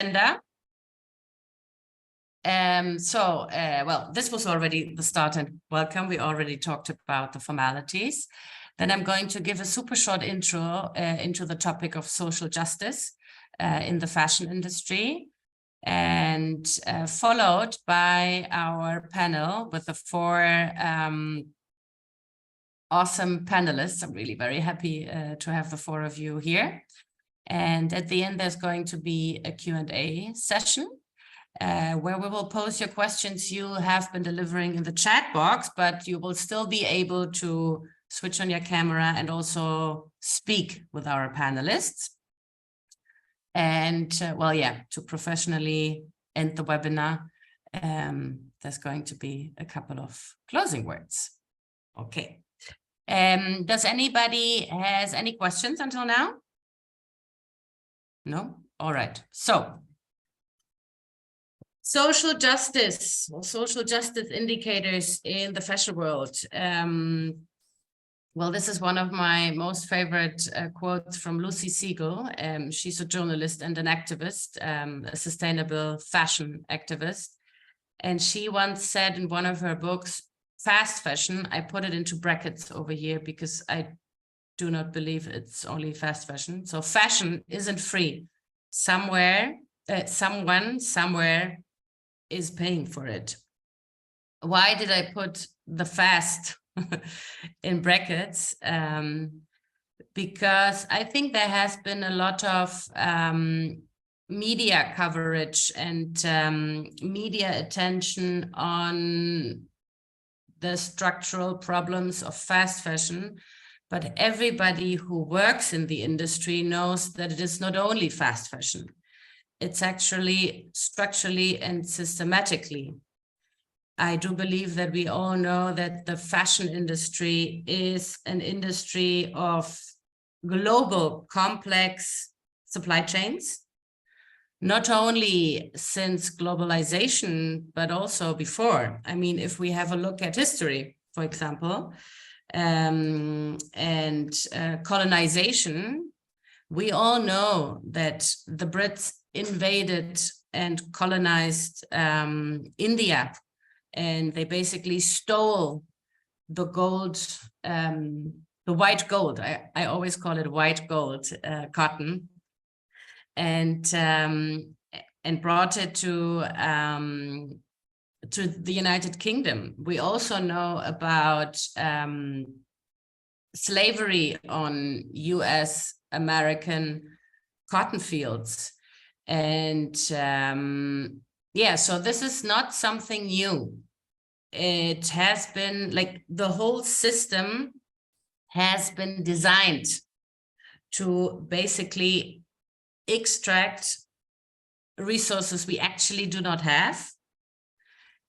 agenda. Well, this was already the start and welcome. We already talked about the formalities. Then I'm going to give a super short intro into the topic of social justice in the fashion industry, and followed by our panel with the four awesome panelists. I'm really very happy to have the four of you here. And at the end, there's going to be a Q&A session where we will pose your questions you have been delivering in the chat box, but you will still be able to switch on your camera and also speak with our panelists. And well, yeah, to professionally end the webinar, there's going to be a couple of closing words. Okay. Does anybody has any questions until now? No? All right. So, social justice or social justice indicators in the fashion world. Well, this is one of my most favorite quotes from Lucy Siegel. She's a journalist and an activist, a sustainable fashion activist. And she once said in one of her books, fast fashion, I put it into brackets over here because I do not believe it's only fast fashion. So fashion isn't free. Someone somewhere is paying for it. Why did I put the fast in brackets? Because I think there has been a lot of media coverage and media attention on the structural problems of fast fashion. But everybody who works in the industry knows that it is not only fast fashion. It's actually structurally and systematically. I do believe that we all know that the fashion industry is an industry of global complex supply chains, not only since globalization, but also before. I mean, if we have a look at history, for example, and colonization, we all know that the Brits invaded and colonized India, and they basically stole the gold, the white gold. I always call it white gold, cotton, and brought it to the United Kingdom. We also know about slavery on US American cotton fields. And yeah, so this is not something new. It has been like the whole system has been designed to basically extract resources we actually do not have,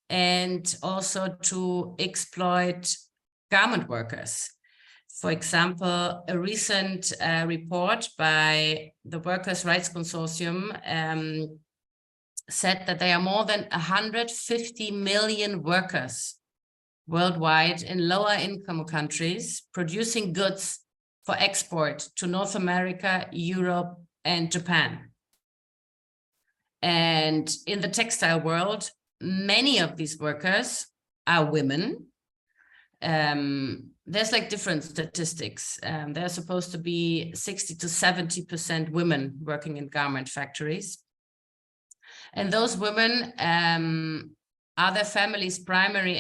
and also to exploit garment workers. For example, a recent report by the Workers' Rights Consortium said that there are more than 150 million workers worldwide in lower income countries producing goods for export to North America, Europe, and Japan. And in the textile world, many of these workers are women. There's like different statistics. There are supposed to be 60 to 70% women working in garment factories. And those women are their family's primary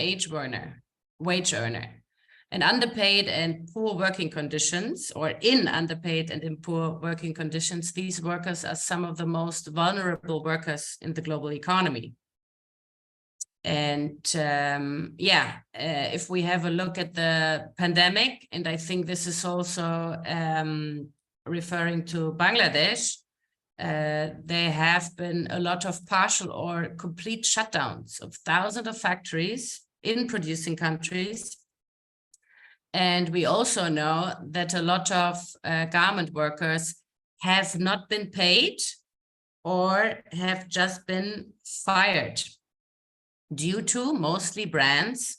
wage earner. And underpaid and poor working conditions, or in underpaid and in poor working conditions, these workers are some of the most vulnerable workers in the global economy. And yeah, if we have a look at the pandemic, and I think this is also referring to Bangladesh, there have been a lot of partial or complete shutdowns of thousands of factories in producing countries. And we also know that a lot of garment workers have not been paid or have just been fired due to mostly brands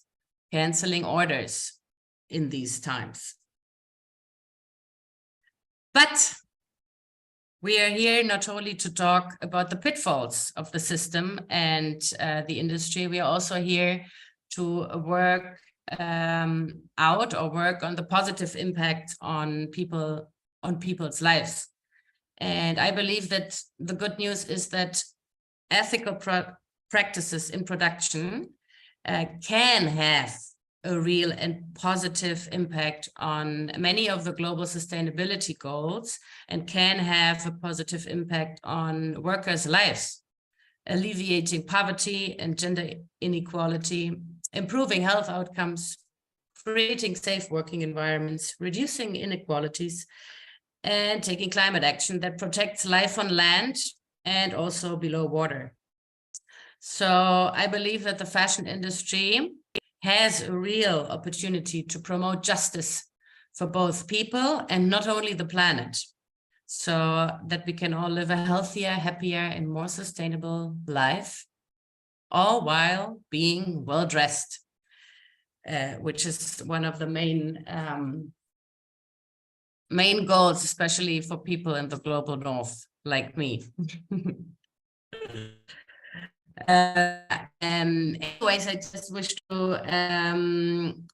canceling orders in these times. But We are here not only to talk about the pitfalls of the system and the industry, we are also here to work out or work on the positive impact on people's lives. And I believe that the good news is that ethical practices in production can have a real and positive impact on many of the global sustainability goals and can have a positive impact on workers' lives, alleviating poverty and gender inequality, improving health outcomes, creating safe working environments, reducing inequalities, and taking climate action that protects life on land and also below water. So I believe that the fashion industry has a real opportunity to promote justice for both people and not only the planet, so that we can all live a healthier, happier, and more sustainable life, all while being well-dressed, which is one of the main goals, especially for people in the global north, like me. Anyways, I just wish to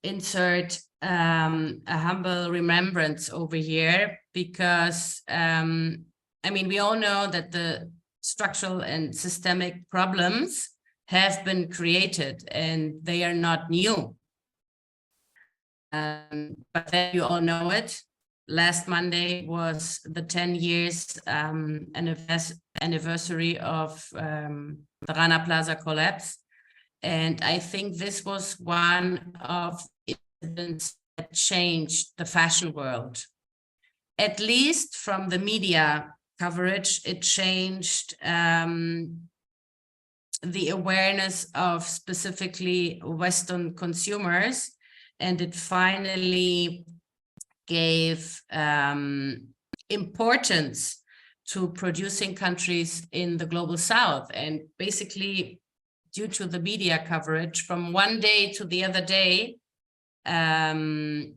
insert a humble remembrance over here, because I mean, we all know that the structural and systemic problems have been created and they are not new. But then you all know it. Last Monday was the 10 years anniversary of the Rana Plaza collapse. And I think this was one of the incidents that changed the fashion world. At least from the media coverage, it changed the awareness of specifically Western consumers, and it finally gave importance to producing countries in the global south. And basically, due to the media coverage, from one day to the other day, there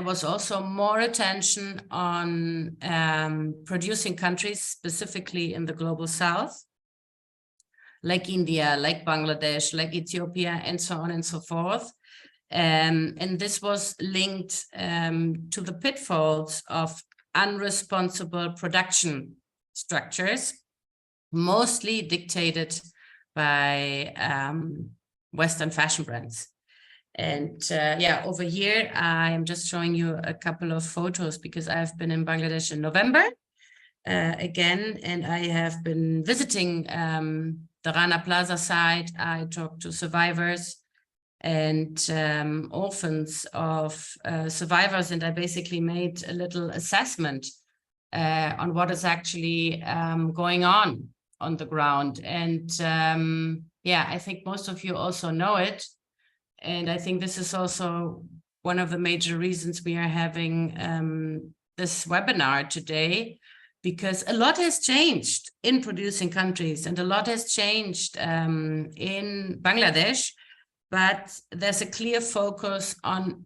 was also more attention on producing countries, specifically in the global south, like India, like Bangladesh, like Ethiopia, and so on and so forth. And this was linked to the pitfalls of unresponsible production structures, mostly dictated by Western fashion brands. And yeah, over here, I am just showing you a couple of photos because I've been in Bangladesh in November again, and I have been visiting the Rana Plaza site. I talked to survivors and orphans of survivors, and I basically made a little assessment on what is actually going on the ground. And yeah, I think most of you also know it. And I think this is also one of the major reasons we are having this webinar today, because a lot has changed in producing countries and a lot has changed in Bangladesh. But there's a clear focus on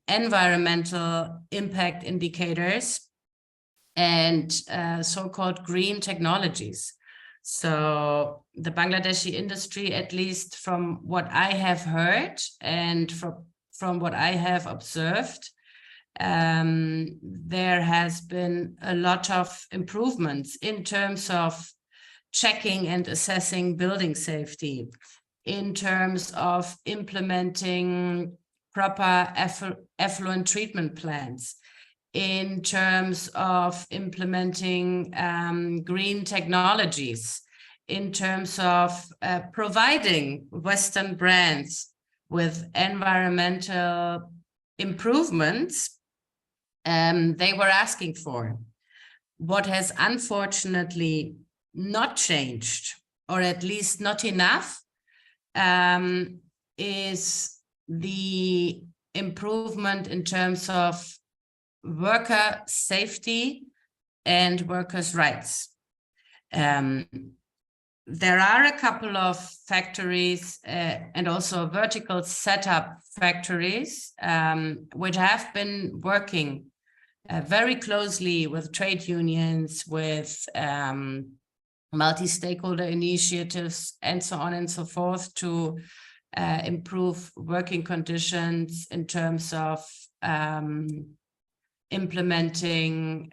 environmental impact indicators and so-called green technologies. So the Bangladeshi industry, at least from what I have heard and from what I have observed, there has been a lot of improvements in terms of checking and assessing building safety, in terms of implementing proper effluent treatment plants, in terms of implementing green technologies, in terms of providing Western brands with environmental improvements they were asking for. What has unfortunately not changed, or at least not enough, is the improvement in terms of worker safety and workers' rights. There are a couple of factories and also vertical setup factories which have been working very closely with trade unions, with multi-stakeholder initiatives, and so on and so forth, to improve working conditions in terms of implementing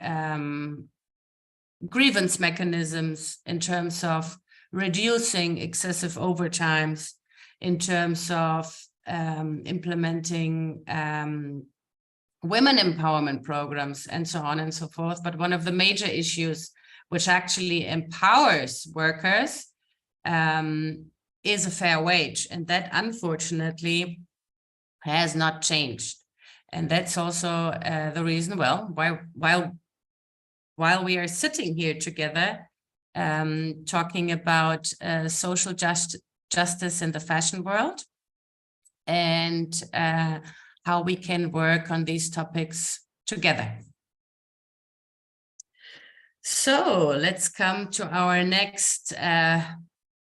grievance mechanisms, in terms of reducing excessive overtimes, in terms of implementing women empowerment programs, and so on and so forth. But one of the major issues which actually empowers workers is a fair wage. And that, unfortunately, has not changed. And that's also the reason, while we are sitting here together talking about social justice in the fashion world, and how we can work on these topics together. So let's come to our next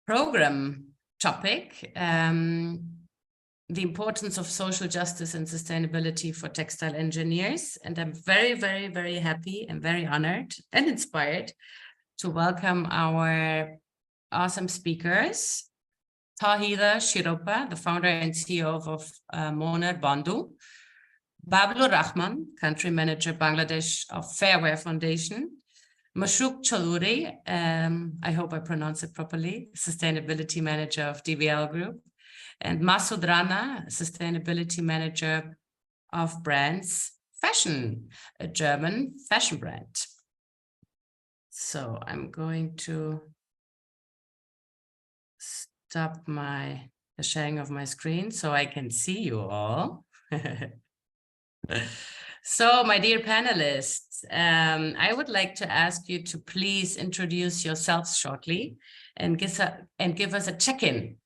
program topic, the importance of social justice and sustainability for textile engineers. And I'm very, very, very happy and very honored and inspired to welcome our awesome speakers, Towhida Shiropa, the founder and CEO of Moner Bondhu; Bablur Rahman, country manager Bangladesh of Fairwear Foundation; Mashook Chowdhury, I hope I pronounce it properly, sustainability manager of DVL Group; and Masud Rana, sustainability manager of Brands Fashion, a German fashion brand. So I'm going to stop the sharing of my screen so I can see you all. So, my dear panelists, I would like to ask you to please introduce yourselves shortly and give us a check-in.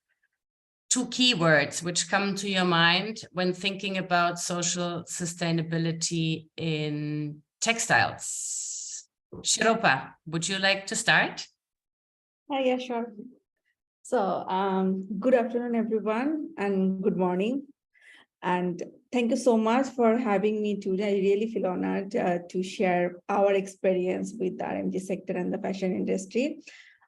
2 keywords which come to your mind when thinking about social sustainability in textiles. Shiropa, would you like to start? Yeah, sure. So, good afternoon, everyone, and good morning. And thank you so much for having me today. I really feel honored to share our experience with the RMG sector and the fashion industry.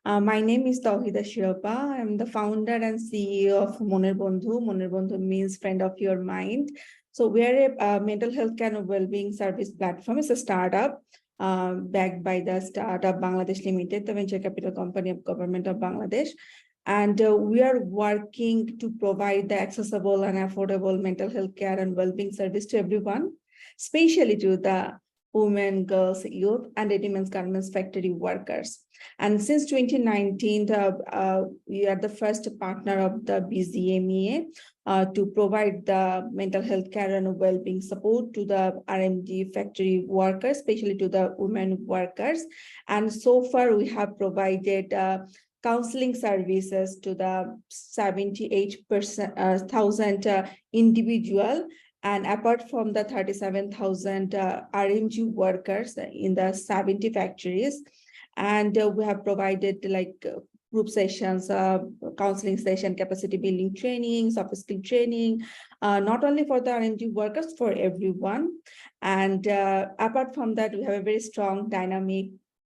My name is Towhida Shiropa. I'm the founder and CEO of Moner Bondhu. Moner Bondhu means friend of your mind. So we're a mental health care and well-being service platform. It's a startup backed by the Startup Bangladesh Limited, the venture capital company of Government of Bangladesh. And we are working to provide the accessible and affordable mental health care and well-being service to everyone, especially to the women, girls, youth, and ready-made garments factory workers. And since 2019, we are the first partner of the BGmBH to provide the mental health care and well-being support to the RMG factory workers, especially to the women workers. And so far, we have provided counseling services to the 78,000 individual, and apart from the 37,000 RMG workers in the 70 factories. And we have provided like group sessions, counseling session, capacity building training, soft skill training, not only for the RMG workers, for everyone. And apart from that, we have a very strong, dynamic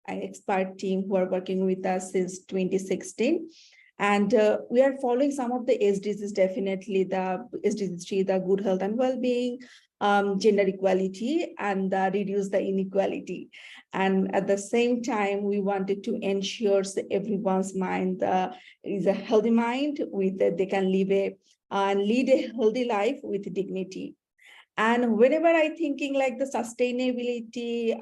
expert team who are working with us since 2016. And we are following some of the SDGs, definitely the SDGs 3, the good health and well-being, gender equality, and reduce the inequality. And at the same time, we wanted to ensure that everyone's mind is a healthy mind, with they can live lead a healthy life with dignity. And whenever I thinking like the sustainability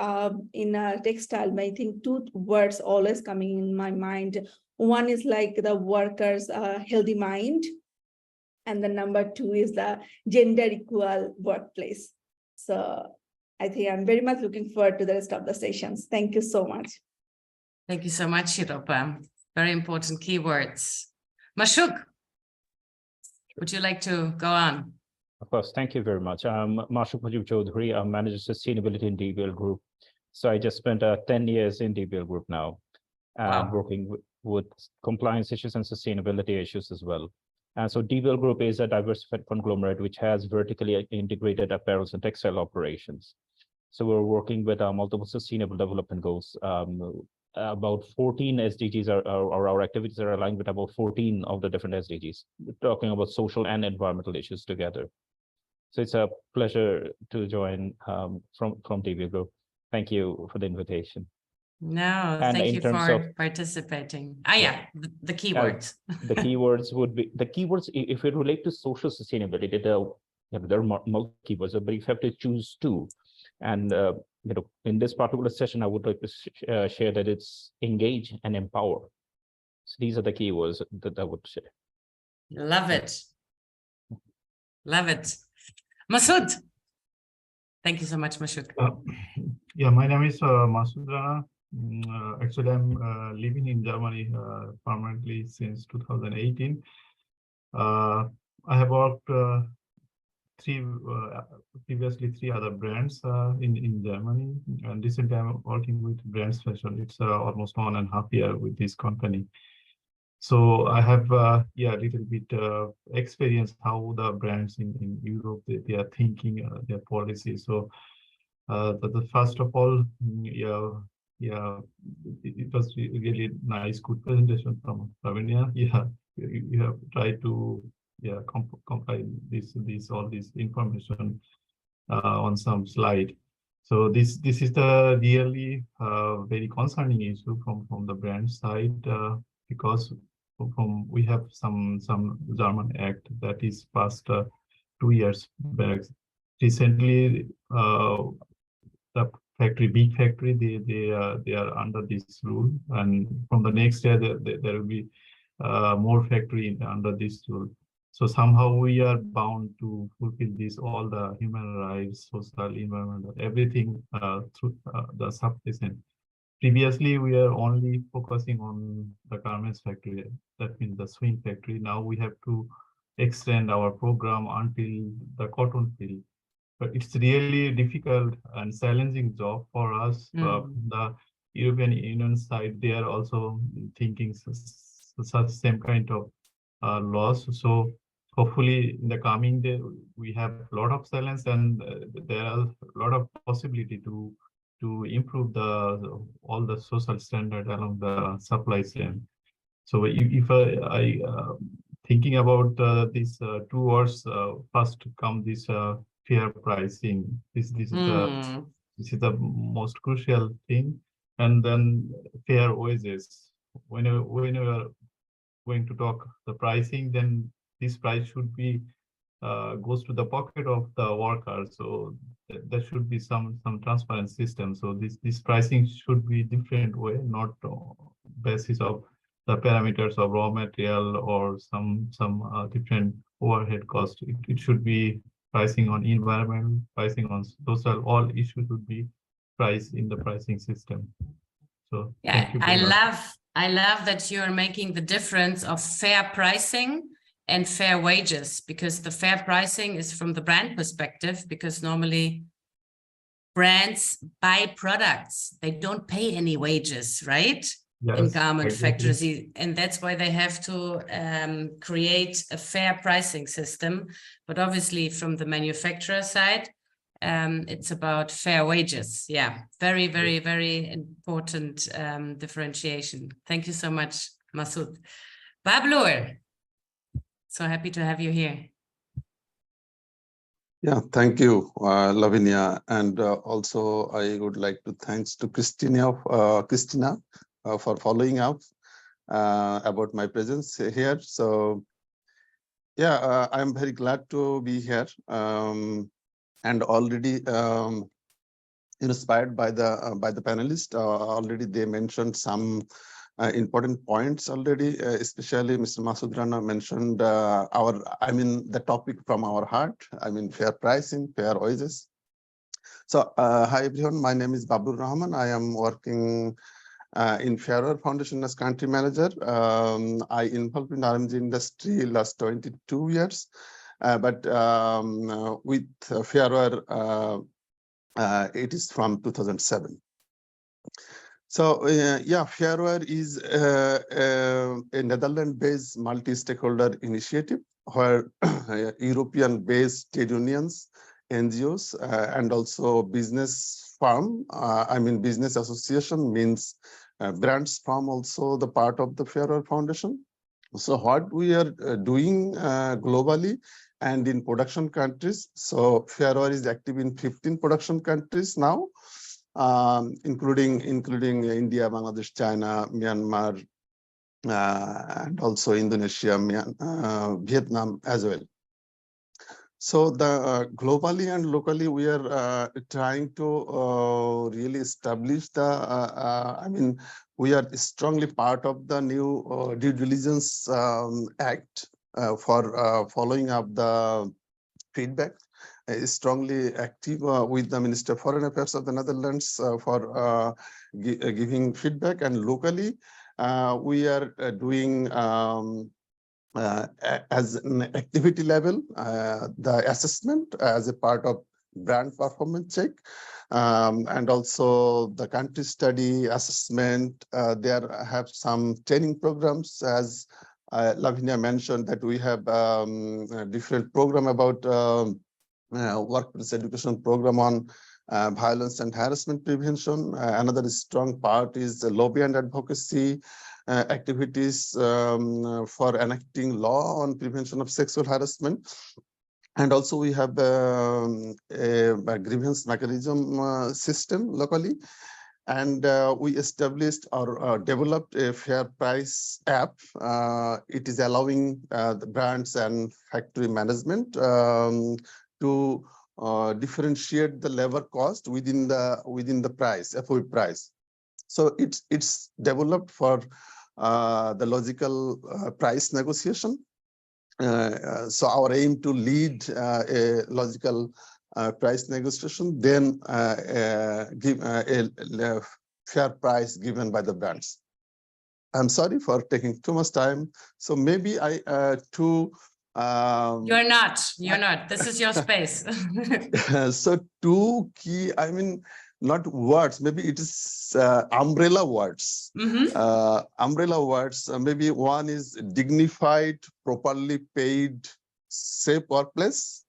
in textile, I think 2 words always coming in my mind. One is like the workers' healthy mind, and the number 2 is the gender equal workplace. So I think I'm very much looking forward to the rest of the sessions. Thank you so much. Thank you so much, Shiropa. Very important keywords. Mashook, would you like to go on? Of course, thank you very much. I'm Mashook Chowdhury. I'm Manager Sustainability in DVL Group. So I just spent 10 years in DVL Group now, working with compliance issues and sustainability issues as well. And so DVL Group is a diversified conglomerate which has vertically integrated apparels and textile operations. So we're working with multiple sustainable development goals. About 14 SDGs or our activities are aligned with about 14 of the different SDGs. We're talking about social and environmental issues together. So it's a pleasure to join from DBL Group. Thank you for the invitation. No, And thank in you terms for of participating. Yeah, the keywords. The keywords would be the keywords if it relate to social sustainability. There are multiple keywords, but if you have to choose two, and in this particular session, I would like to share that it's engage and empower. So these are the keywords that I would share. Love it. Love it. Masud. Thank you so much, Mashook. Yeah, my name is Masud Rana. Actually, I'm living in Germany permanently since 2018. I have worked previously three other brands in Germany, and recently I'm working with Brands Fashion. It's almost 1.5 years with this company. So I have a little bit experience how the brands in Europe they are thinking their policy. So the first of all, it was really nice, good presentation from Lavinia. Yeah, you have tried to compile all this information on some slide. So this is the really very concerning issue from the brand side because we have some German act that is passed 2 years back. Recently, the big factory, they are under this rule, and from the next year there will be more factory under this rule. So somehow we are bound to fulfill this, all the human rights, social, environmental, everything through the supply chain. Previously, we are only focusing on the garments factory, that means the swing factory. Now we have to extend our program until the cotton field. But it's really difficult and challenging job for us. The European Union side, they are also thinking such same kind of laws. So hopefully in the coming day, we have a lot of challenge, and there are a lot of possibility to improve all the social standard along the supply chain. So if I thinking about these 2 words, first come this fair pricing. This is the most crucial thing, and then fair wages. When you are going to talk the pricing, then this price should be goes to the pocket of the worker. So there should be some transparent system. So this pricing should be different way, not basis of the parameters of raw material or some different overhead cost. It should be pricing on environment, pricing on social. All issues would be priced in the pricing system. So yeah, thank you. I love that you're making the difference of fair pricing and fair wages, because the fair pricing is from the brand perspective, because normally brands buy products, they don't pay any wages, right? Yes, in garment exactly. factories, and that's why they have to create a fair pricing system. But obviously from the manufacturer side, it's about fair wages. Yeah, very, very, very important differentiation. Thank you so much, Masud. Bablur, so happy to have you here. Yeah, thank you, Lavinia, and also I would like to thanks to Christina for following up about my presence here. So, yeah, I'm very glad to be here, and already inspired by the panelists. Already they mentioned some important points already, especially Mr. Masud Rana mentioned the topic from our heart, fair pricing, fair wages. So hi everyone, my name is Bablur Rahman. I am working in Fairer Foundation as country manager. I involved in RMG industry last 22 years, but with Fairer, it is from 2007. So yeah, Fairer is a Netherlands-based multi-stakeholder initiative where European-based trade unions, NGOs, and also business firm, I mean, business association means brands firm also the part of the Fair Wear Foundation. So what we are doing globally and in production countries. So Fair Wear is active in 15 production countries now, including India, Bangladesh, China, Myanmar, and also Indonesia, Vietnam as well. So the globally and locally, we are trying to really establish the, I mean, we are strongly part of the new Due Diligence Act for following up the feedback. Is strongly active with the Minister of Foreign Affairs of the Netherlands for giving feedback, and locally we are doing as an activity level the assessment as a part of brand performance check, and also the country study assessment. There have some training programs, as Lavinia mentioned, that we have a different program about workplace education program on violence and harassment prevention. Another strong part is the lobby and advocacy activities for enacting law on prevention of sexual harassment. And also we have a grievance mechanism system locally. And we established or developed a fair price app. It is allowing the brands and factory management to differentiate the labor cost within the price, FOB price. So it's developed for the logical price negotiation. So our aim to lead a logical price negotiation, then give a fair price given by the brands. I'm sorry for taking too much time. So maybe You're not. This is your space. So two key, I mean, not words, maybe it is umbrella words. Umbrella words, maybe one is dignified, properly paid, safe workplace.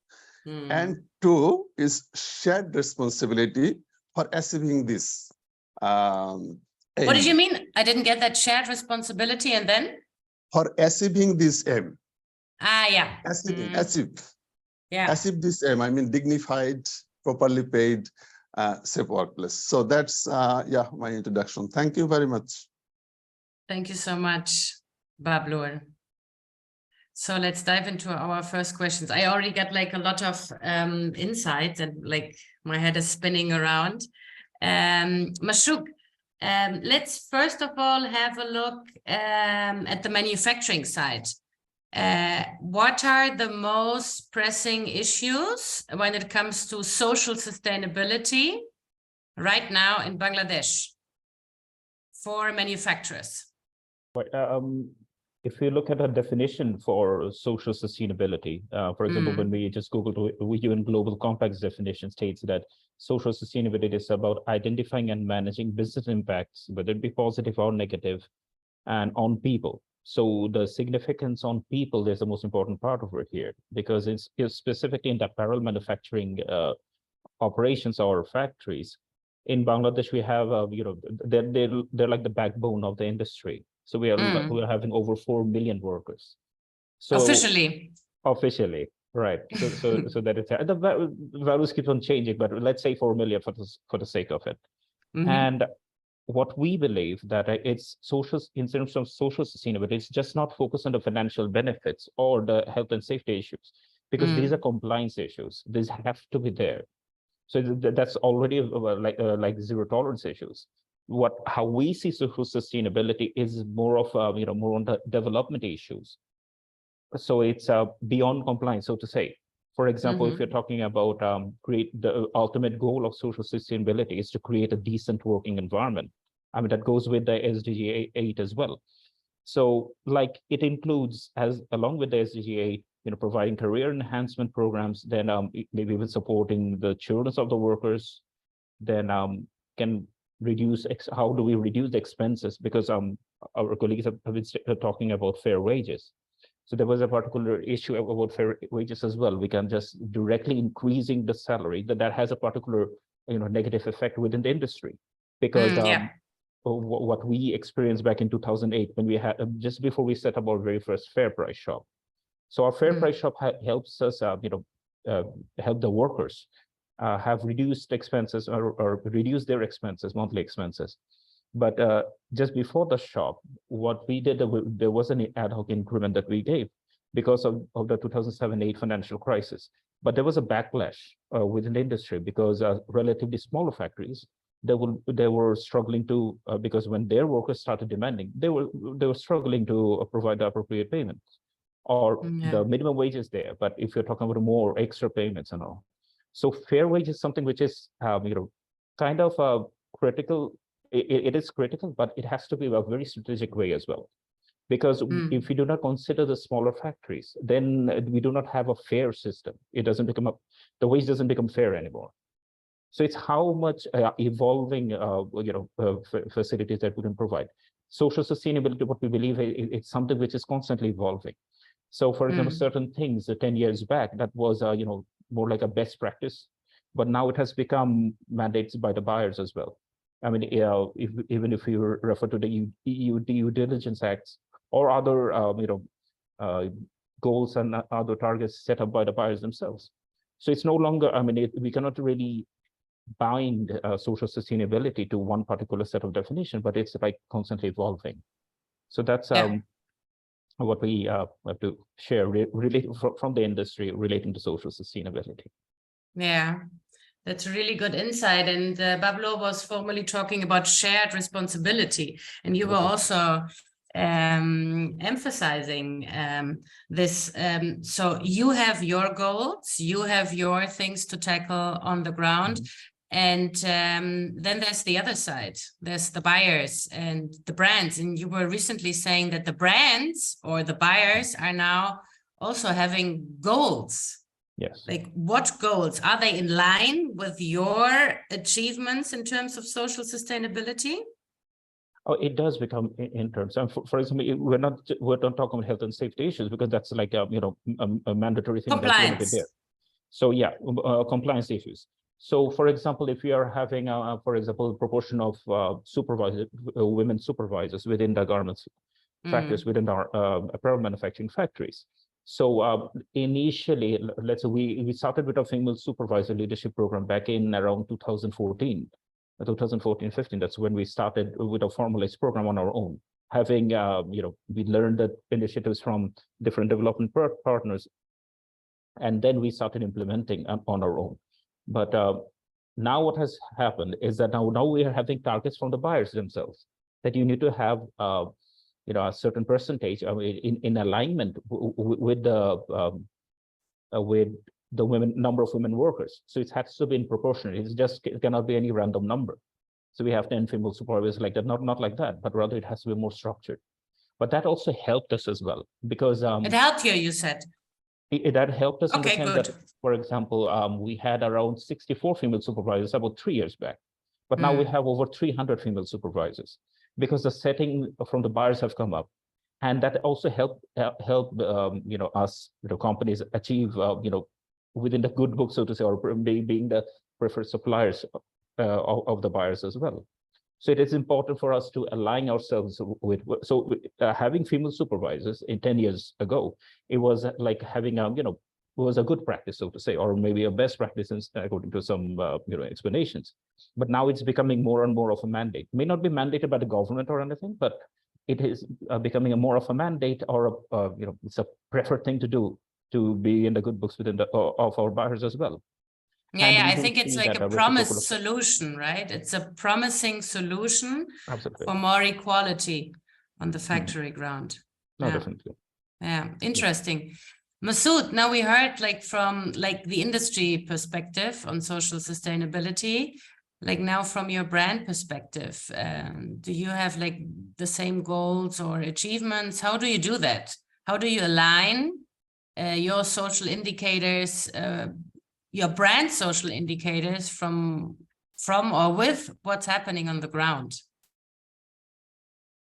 And two is shared responsibility for achieving this. What did you mean? I didn't get that. Shared responsibility, and then? For achieving this aim. Yeah. Achieve this aim, I mean, dignified, properly paid, safe workplace. So that's yeah, my introduction. Thank you very much. Thank you so much, Bablur. So let's dive into our first questions. I already got like a lot of insights, and like my head is spinning around. Mashook, let's first of all have a look at the manufacturing side. What are the most pressing issues when it comes to social sustainability right now in Bangladesh for manufacturers? If you look at a definition for social sustainability, for example, when we just Googled, UN Global Compact's definition states that social sustainability is about identifying and managing business impacts, whether it be positive or negative, and on people. So the significance on people is the most important part of it here, because it's specifically in the apparel manufacturing operations or factories. In Bangladesh, we have, they're like the backbone of the industry. So we are having over 4 million workers. So officially, right? So that is the values keep on changing, but let's say 4 million for the sake of it. And what we believe that it's social in terms of social sustainability, it's just not focused on the financial benefits or the health and safety issues, because these are compliance issues. These have to be there. So that's already like zero tolerance issues. How we see social sustainability is more of more on the development issues. So it's beyond compliance, so to say. For example, if you're talking about the ultimate goal of social sustainability is to create a decent working environment. I mean, that goes with the SDG 8 as well. So like it includes, along with the SDG 8, providing career enhancement programs, then maybe even supporting the children of the workers, then can reduce, how do we reduce the expenses? Because our colleagues have been talking about fair wages. So there was a particular issue about fair wages as well. We can just directly increasing the salary that has a particular negative effect within the industry, because what we experienced back in 2008 when we had just before we set up our very first fair price shop. So our fair price shop helps us, help the workers have reduced expenses or reduce their expenses, monthly expenses. But just before the shop, what we did, there was an ad hoc increment that we gave because of the 2007-8 financial crisis. But there was a backlash within the industry because relatively smaller factories, they were struggling to, because when their workers started demanding, they were struggling to provide the appropriate payments, or the minimum wage is there. But if you're talking about more extra payments and all, so fair wage is something which is kind of critical. It is critical, but it has to be a very strategic way as well. Because if we do not consider the smaller factories, then we do not have a fair system. It doesn't become the wage doesn't become fair anymore. So it's how much evolving facilities that we can provide. Social sustainability, what we believe, it's something which is constantly evolving. So for example, certain things 10 years back, that was more like a best practice, but now it has become mandates by the buyers as well. I mean, even if you refer to the EU due diligence acts or other goals and other targets set up by the buyers themselves. So it's no longer, I mean, we cannot really bind social sustainability to one particular set of definition, but it's like constantly evolving. So that's what we have to share from the industry relating to social sustainability. Yeah, that's a really good insight. And Bablur was formerly talking about shared responsibility, and you were also emphasizing this. So you have your goals, you have your things to tackle on the ground. And then there's the other side. There's the buyers and the brands. And you were recently saying that the brands or the buyers are now also having goals. Yes. Like what goals? Are they in line with your achievements in terms of social sustainability? Oh, it does become in terms. And for example, we're not talking about health and safety issues because that's like a mandatory thing. Compliance. That's there. So yeah, compliance issues. So for example, if we are having, for example, a proportion of women supervisors within the garments factories, within our apparel manufacturing factories. So initially, let's say we started with a female supervisor leadership program back in around 2014, 15. That's when we started with a formalized program on our own. Having, we learned the initiatives from different development partners, and then we started implementing on our own. But now what has happened is that now we are having targets from the buyers themselves, that you need to have a certain percentage in alignment with the number of women workers. So it has to be in proportion. It cannot be any random number. So we have 10 female supervisors like that, not like that, but rather it has to be more structured. But that also helped us as well, because it helped you said. That helped us in the sense good. that, for example, we had around 64 female supervisors about 3 years back, but now we have over 300 female supervisors because the setting from the buyers have come up, and that also helped us, companies achieve, within the good book, so to say, or being the preferred suppliers of the buyers as well. So it is important for us to align ourselves with, having female supervisors in 10 years ago, it was like having it was a good practice, so to say, or maybe a best practice according to some explanations. But now it's becoming more and more of a mandate. May not be mandated by the government or anything, but it is becoming a more of a mandate, or it's a preferred thing to do, to be in the good books within of our buyers as well. Yeah, I think it's like a promised solution, right? It's a promising solution for more equality on the factory ground. No, definitely. Yeah, interesting. Masud, now we heard from the industry perspective on social sustainability, now from your brand perspective, do you have the same goals or achievements? How do you do that? How do you align your social indicators, your brand social indicators from or with what's happening on the ground?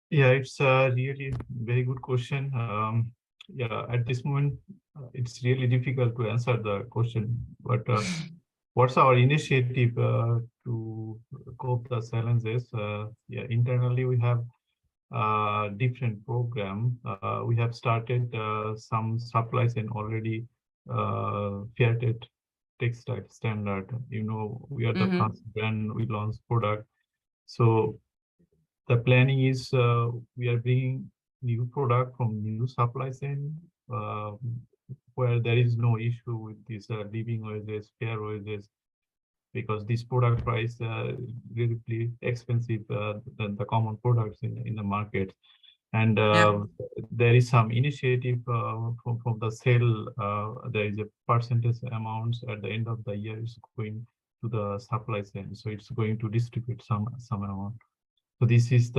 Yeah, it's a really very good question. Yeah, at this moment, it's really difficult to answer the question. But what's our initiative to cope the challenges? Internally we have different program. We have started some supplies and already fair trade textile standard. You know, we are the first brand we launched product. So the planning is we are bringing new product from new supply chain where there is no issue with this living wages, fair wages, because this product price really expensive than the common products in the market. And there is some initiative from the sale. There is a percentage amounts at the end of the year is going to the supply chain, so it's going to distribute some amount. So this is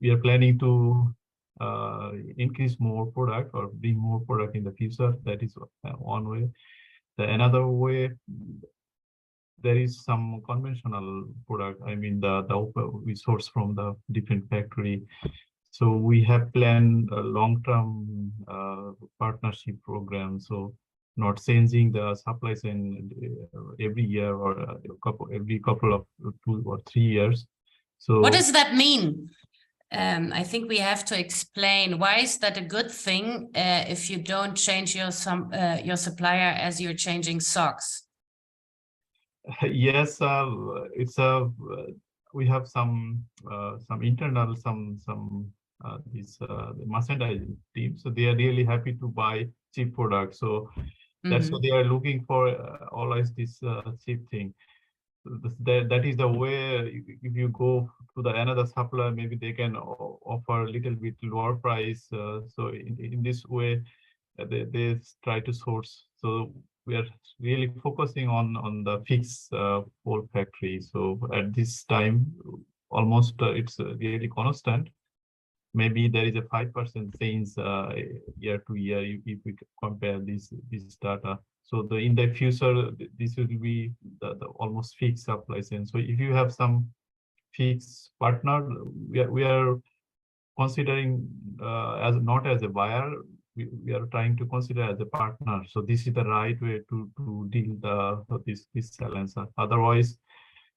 we are planning to increase more product or bring more product in the future. That is one way. Another way, there is some conventional product. I mean, we source from the different factory. So we have planned a long-term partnership program. So not changing the supply chain every year or every couple of 2 or 3 years. So what does that mean? I think we have to explain, why is that a good thing if you don't change your supplier as you're changing socks? Yes, it's we have some internal this merchandising team, so they are really happy to buy cheap products. So that's what they are looking for, always this cheap thing. That is the way. If you go to the another supplier, maybe they can offer a little bit lower price. So in this way, they try to source. So we are really focusing on the fixed whole factory. So at this time, almost it's really constant. Maybe there is a 5% change year to year if we compare this data. So in the future, this will be the almost fixed supply chain. So if you have some fixed partner, we are considering as not as a buyer, we are trying to consider as a partner. So this is the right way to deal this challenge. Otherwise,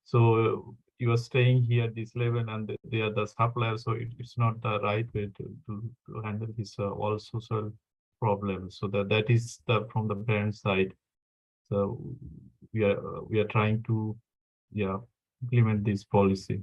so you are staying here at this level and they are the supplier, so it's not the right way to handle this all social problems. So that is from the brand side. So we are trying to implement this policy.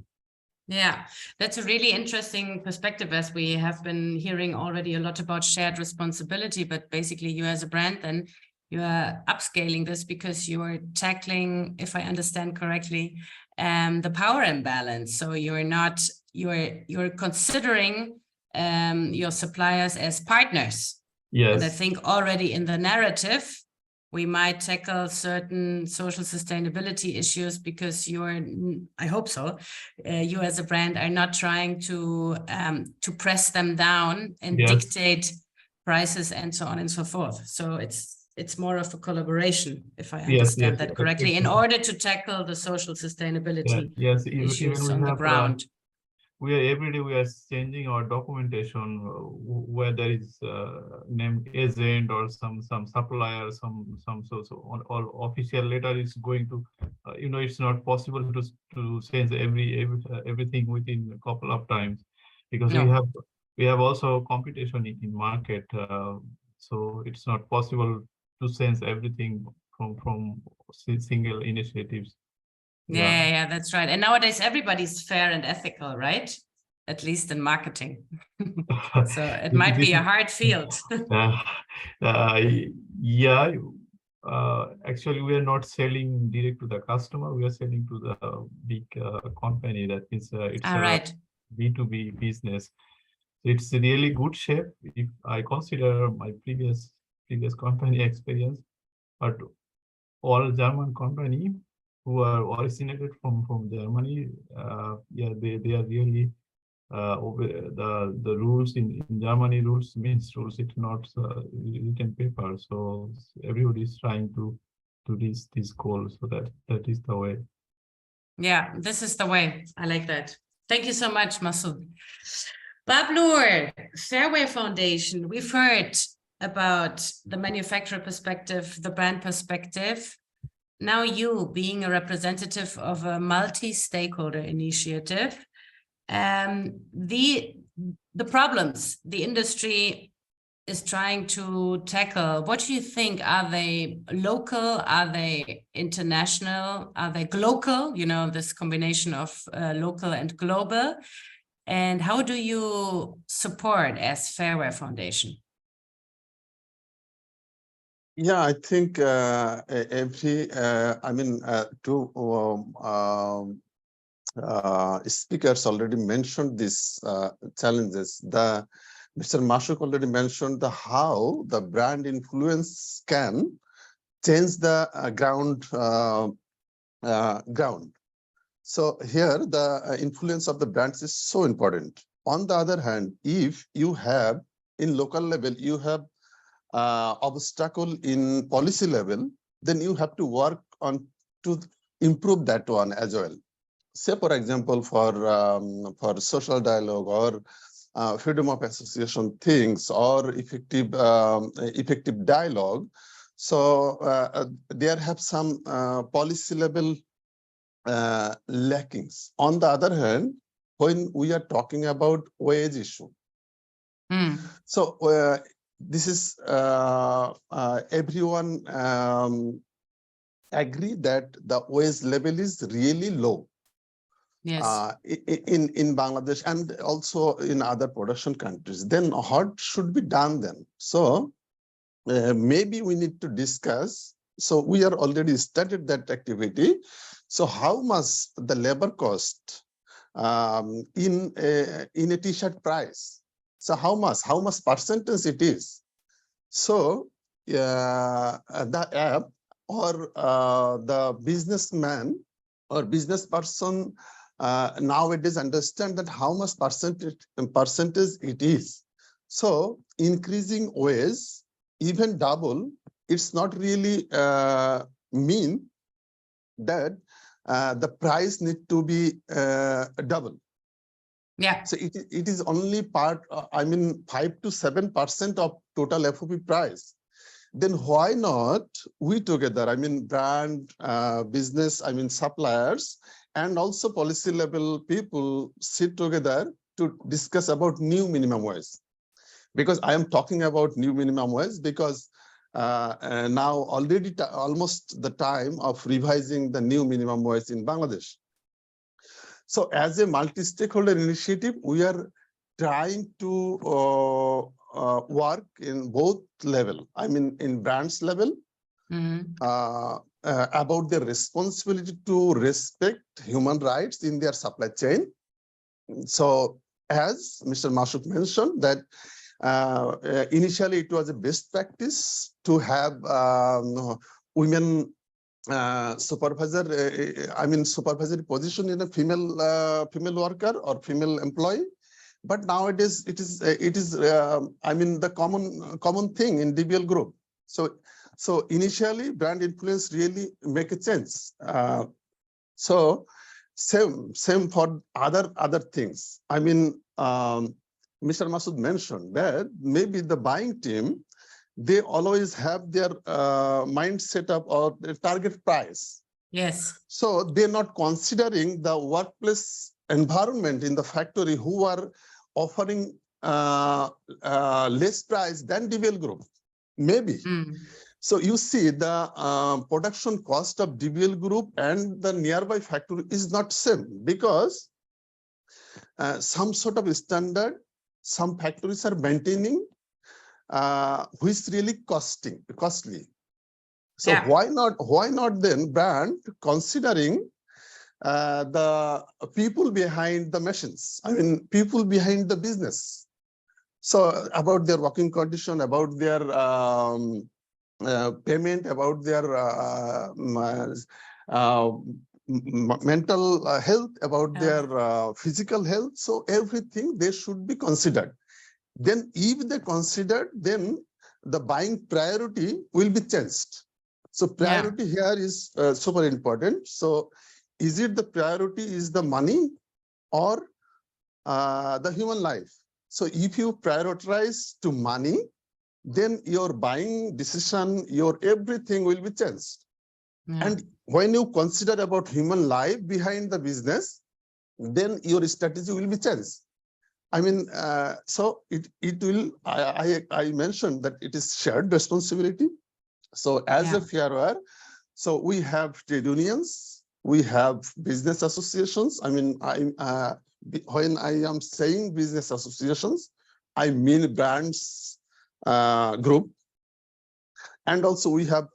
Yeah, that's a really interesting perspective, as we have been hearing already a lot about shared responsibility, but basically you as a brand, then you are upscaling this because you are tackling, if I understand correctly, the power imbalance. So you're considering your suppliers as partners. Yes. And I think already in the narrative, we might tackle certain social sustainability issues because I hope so, you as a brand are not trying to press them down and dictate prices and so on and so forth. So it's more of a collaboration, if I understand that correctly, in order to tackle the social sustainability issues on the ground. Every day we are changing our documentation where there is named agent or some supplier, so on all official letter is going to it's not possible to change everything within a couple of times, because we have also competition in market, so it's not possible to change everything from single initiatives. Yeah, that's right. And nowadays everybody's fair and ethical, right? At least in marketing. So it might be a hard field. Actually, we are not selling direct to the customer. We are selling to the big company. That is, it's a B2B business. It's a really good shape if I consider my previous company experience, but all German company who are originated from Germany, they are really over the rules in Germany. Rules means rules. It's not written paper. So everybody is trying to reach this goal. So that is the way. Yeah, this is the way. I like that. Thank you so much, Masud. Bablur, Fairway Foundation. We've heard about the manufacturer perspective, the brand perspective. now you being a representative of a multi-stakeholder initiative, the problems the industry is trying to tackle, what do you think? Are they local? Are they international? Are they global? You know, this combination of local and global. And how do you support as Fairwear Foundation? Yeah, I think two speakers already mentioned these challenges. Mr. Mashook already mentioned how the brand influence can change the ground. So here the influence of the brands is so important. On the other hand, if you have in local level, you have obstacle in policy level, then you have to work on to improve that one as well. Say, for example, for social dialogue or freedom of association things or effective dialogue. So there have some policy level lackings. On the other hand, when we are talking about wage issue, so this is everyone agree that the wage level is really low. Yes. In Bangladesh and also in other production countries. Then what should be done then? So maybe we need to discuss. So we are already started that activity. So how much the labor cost in a t-shirt price? So how much percentage it is? So the app or the businessman or business person nowadays understand that how much percentage it is. So increasing wage, even double, it's not really mean that the price need to be double. Yeah. So it is only part, 5 to 7% of total FOB price. Then why not we together, brand, business, suppliers, and also policy level people sit together to discuss about new minimum wage. Because I am talking about new minimum wage because now already almost the time of revising the new minimum wage in Bangladesh. So as a multi-stakeholder initiative, we are trying to work in both level. In brands level, about their responsibility to respect human rights in their supply chain. So as Mr. Mashook mentioned that initially it was a best practice to have women supervisory position in a female worker or female employee. But nowadays it is the common thing in DBL group. So initially brand influence really make a change. So same for other things. Mr. Masud mentioned that maybe the buying team, they always have their mindset of or their target price. Yes. So they're not considering the workplace environment in the factory who are offering less price than DBL group. Maybe. So you see the production cost of DBL group and the nearby factory is not same because some sort of standard some factories are maintaining which is really costly. So yeah. why not then brand considering the people behind the machines, people behind the business. So about their working condition, about their payment, about their mental health, about their physical health. So everything they should be considered. Then if they consider, then the buying priority will be changed. So priority here is super important. So is it the priority is the money or the human life? So if you prioritize to money, then your buying decision, your everything will be changed. And when you consider about human life behind the business, then your strategy will be changed. I mean, so it will, I mentioned that it is shared responsibility. So as a fairer, so we have trade unions, we have business associations. I mean, when I am saying business associations, I mean brands group. And also we have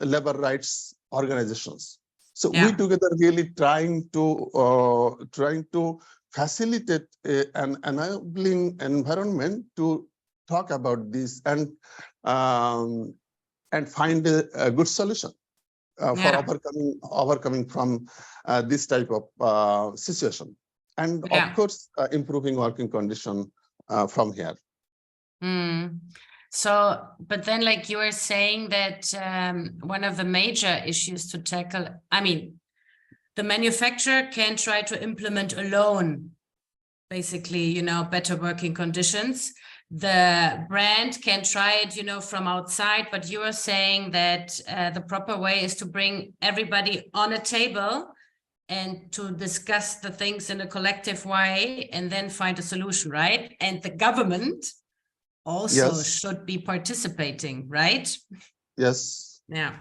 labor rights organizations. So we together really trying to facilitate an enabling environment to talk about this and find a good solution for overcoming from this type of situation, and of course improving working condition from here. So, but then like you were saying that one of the major issues to tackle, I mean, the manufacturer can try to implement alone, basically, you know, better working conditions. The brand can try it, you know, from outside, but you are saying that the proper way is to bring everybody on a table and to discuss the things in a collective way and then find a solution, right? And the government also should be participating, right? Yes. Yeah.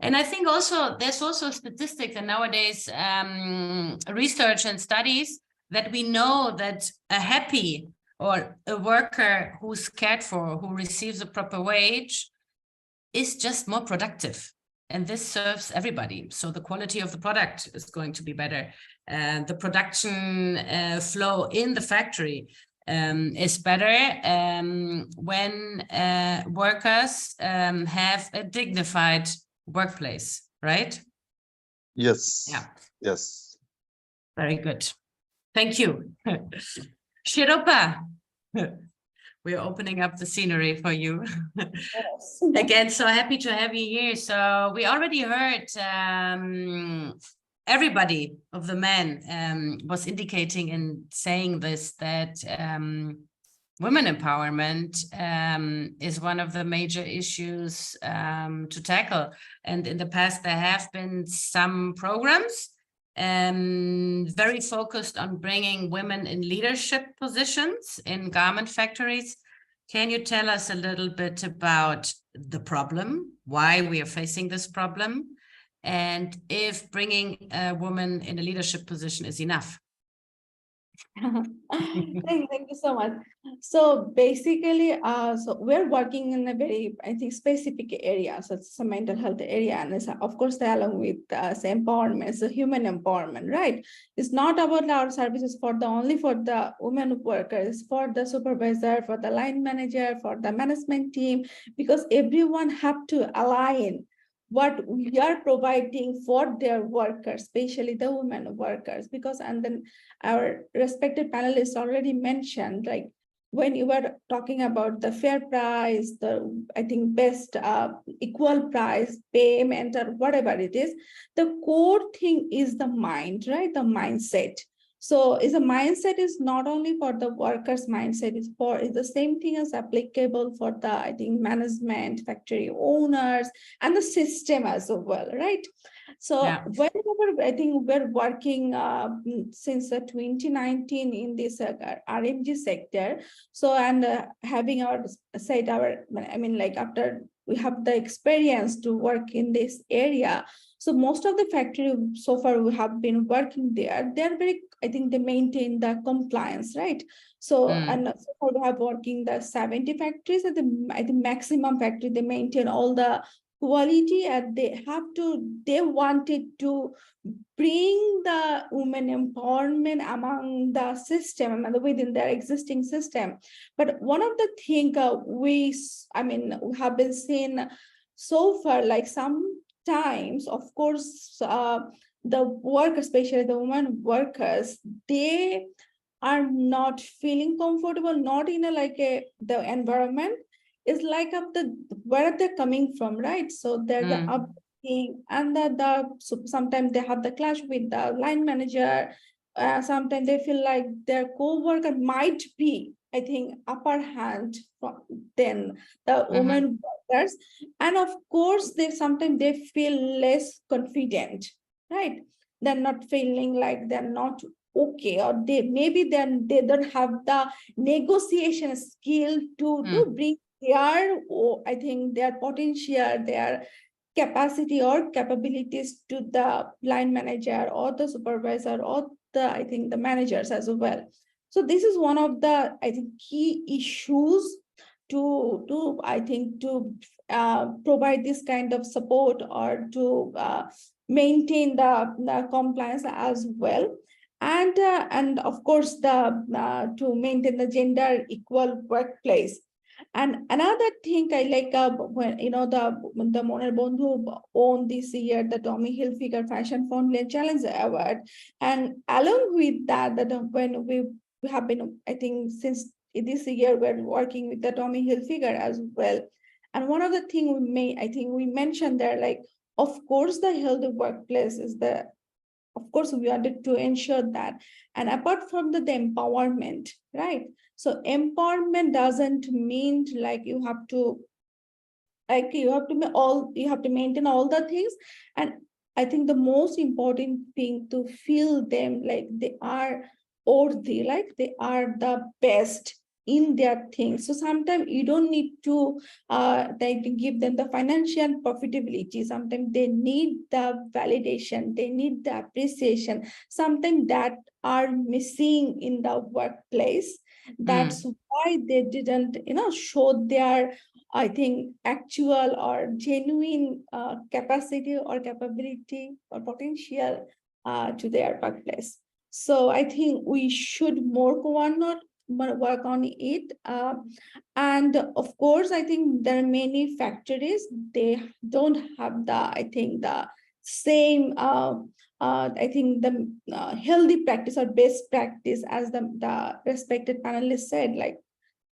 And I think also there's also statistics and nowadays research and studies that we know that a happy or a worker who's cared for, who receives a proper wage, is just more productive. And this serves everybody. So the quality of the product is going to be better. The production flow in the factory is better when workers have a dignified workplace, right? Yes. Yeah. Yes. Very good. Thank you. Shiropa, we're opening up the scenery for you. Yes. Again, so happy to have you here. So we already heard everybody of the men was indicating and saying this, that women empowerment is one of the major issues to tackle. And in the past, there have been some programs very focused on bringing women in leadership positions in garment factories. Can you tell us a little bit about the problem, why we are facing this problem, and if bringing a woman in a leadership position is enough? Thank you so much. So basically, so we're working in a very, I think, specific area. So it's a mental health area, and it's, of course, along with empowerment, so human empowerment, right? It's not about our services for the only for the women workers, for the supervisor, for the line manager, for the management team, because everyone have to align what we are providing for their workers, especially the women workers, because, and then our respected panelists already mentioned, like when you were talking about the fair price, the, I think, best equal price, payment, or whatever it is, the core thing is the mind, right? The mindset. So is a mindset is not only for the workers' mindset, is the same thing as applicable for the, I think, management, factory owners, and the system as well, right? So whenever I think we're working since 2019 in this RMG sector, so and having our said our, I mean, like after we have the experience to work in this area. So most of the factory so far we have been working there, they're very, I think they maintain the compliance, right? So and so far we have working the 70 factories at the, I think, maximum factory, they maintain all the quality, and they wanted to bring the women empowerment among the system and within their existing system. But one of the things we have been seeing so far, like sometimes, of course, the workers, especially the women workers, they are not feeling comfortable, not in the environment. Is like of the where they're coming from, right? So they're the upbringing, and so sometimes they have the clash with the line manager. Sometimes they feel like their co-worker might be, I think, upper hand than the woman workers. And of course, sometimes they feel less confident, right? They're not feeling like they're not okay, or they don't have the negotiation skill to bring their, I think, their potential, their capacity or capabilities to the line manager or the supervisor or I think the managers as well. So this is one of the, I think, key issues to I think to provide this kind of support or to maintain the compliance as well. And of course to maintain the gender equal workplace. And another thing I like, when the Moner Bondhu won this year the Tommy Hilfiger Fashion Foundation Challenge Award, and along with that when we have been, I think, since this year we're working with the Tommy Hilfiger as well. And one of the things we mentioned there, like, of course, the healthy workplace is of course, we wanted to ensure that. And apart from the empowerment, right? So empowerment doesn't mean like you have to maintain all the things. And I think the most important thing to feel them like they are worthy, like they are the best in their things. So sometimes you don't need to give them the financial profitability. Sometimes they need the validation, they need the appreciation, something that are missing in the workplace. That's why they didn't, show their, I think, actual or genuine capacity or capability or potential to their workplace. So I think we should work on it. And of course, I think there are many factories, they don't have the, I think, the same, I think, the healthy practice or best practice as the respected panelists said, like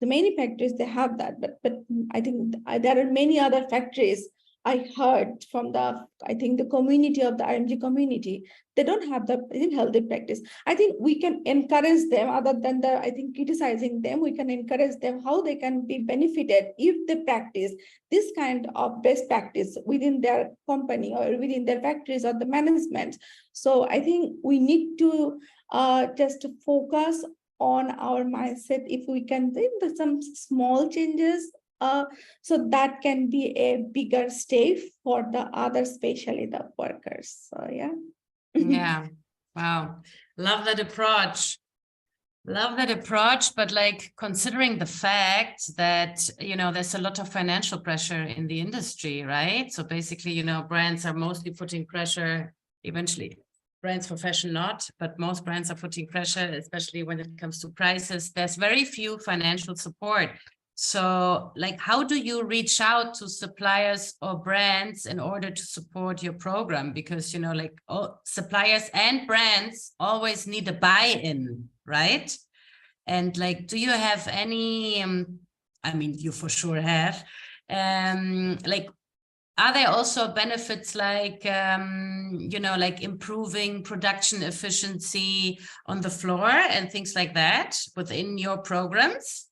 the many factories, they have that, but I think there are many other factories I heard from I think the community of the RMG community, they don't have the healthy practice. I think we can encourage them, other than I think criticizing them, we can encourage them how they can be benefited if they practice this kind of best practice within their company or within their factories or the management. So I think we need to just focus on our mindset. If we can do some small changes, so that can be a bigger step for the others, especially the workers. So yeah. Yeah. Wow. Love that approach. Love that approach. But like, considering the fact that, there's a lot of financial pressure in the industry, right? So basically, brands are mostly putting pressure, eventually brands for fashion not, but most brands are putting pressure, especially when it comes to prices. There's very few financial support. So like, how do you reach out to suppliers or brands in order to support your program? Because, suppliers and brands always need a buy-in, right? And like, do you have any, I mean, you for sure have, like, are there also benefits like, like improving production efficiency on the floor and things like that within your programs?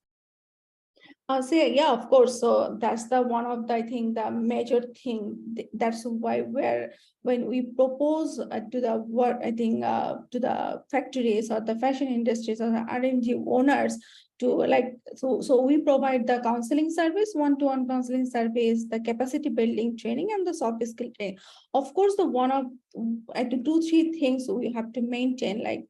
So yeah, of course. So that's one of the, I think, the major thing. That's why when we propose to the work, I think, to the factories or the fashion industries or the RMG owners to so we provide the counseling service, one-to-one counseling service, the capacity building training, and the soft skill training. Of course, the one of two, three things we have to maintain, like,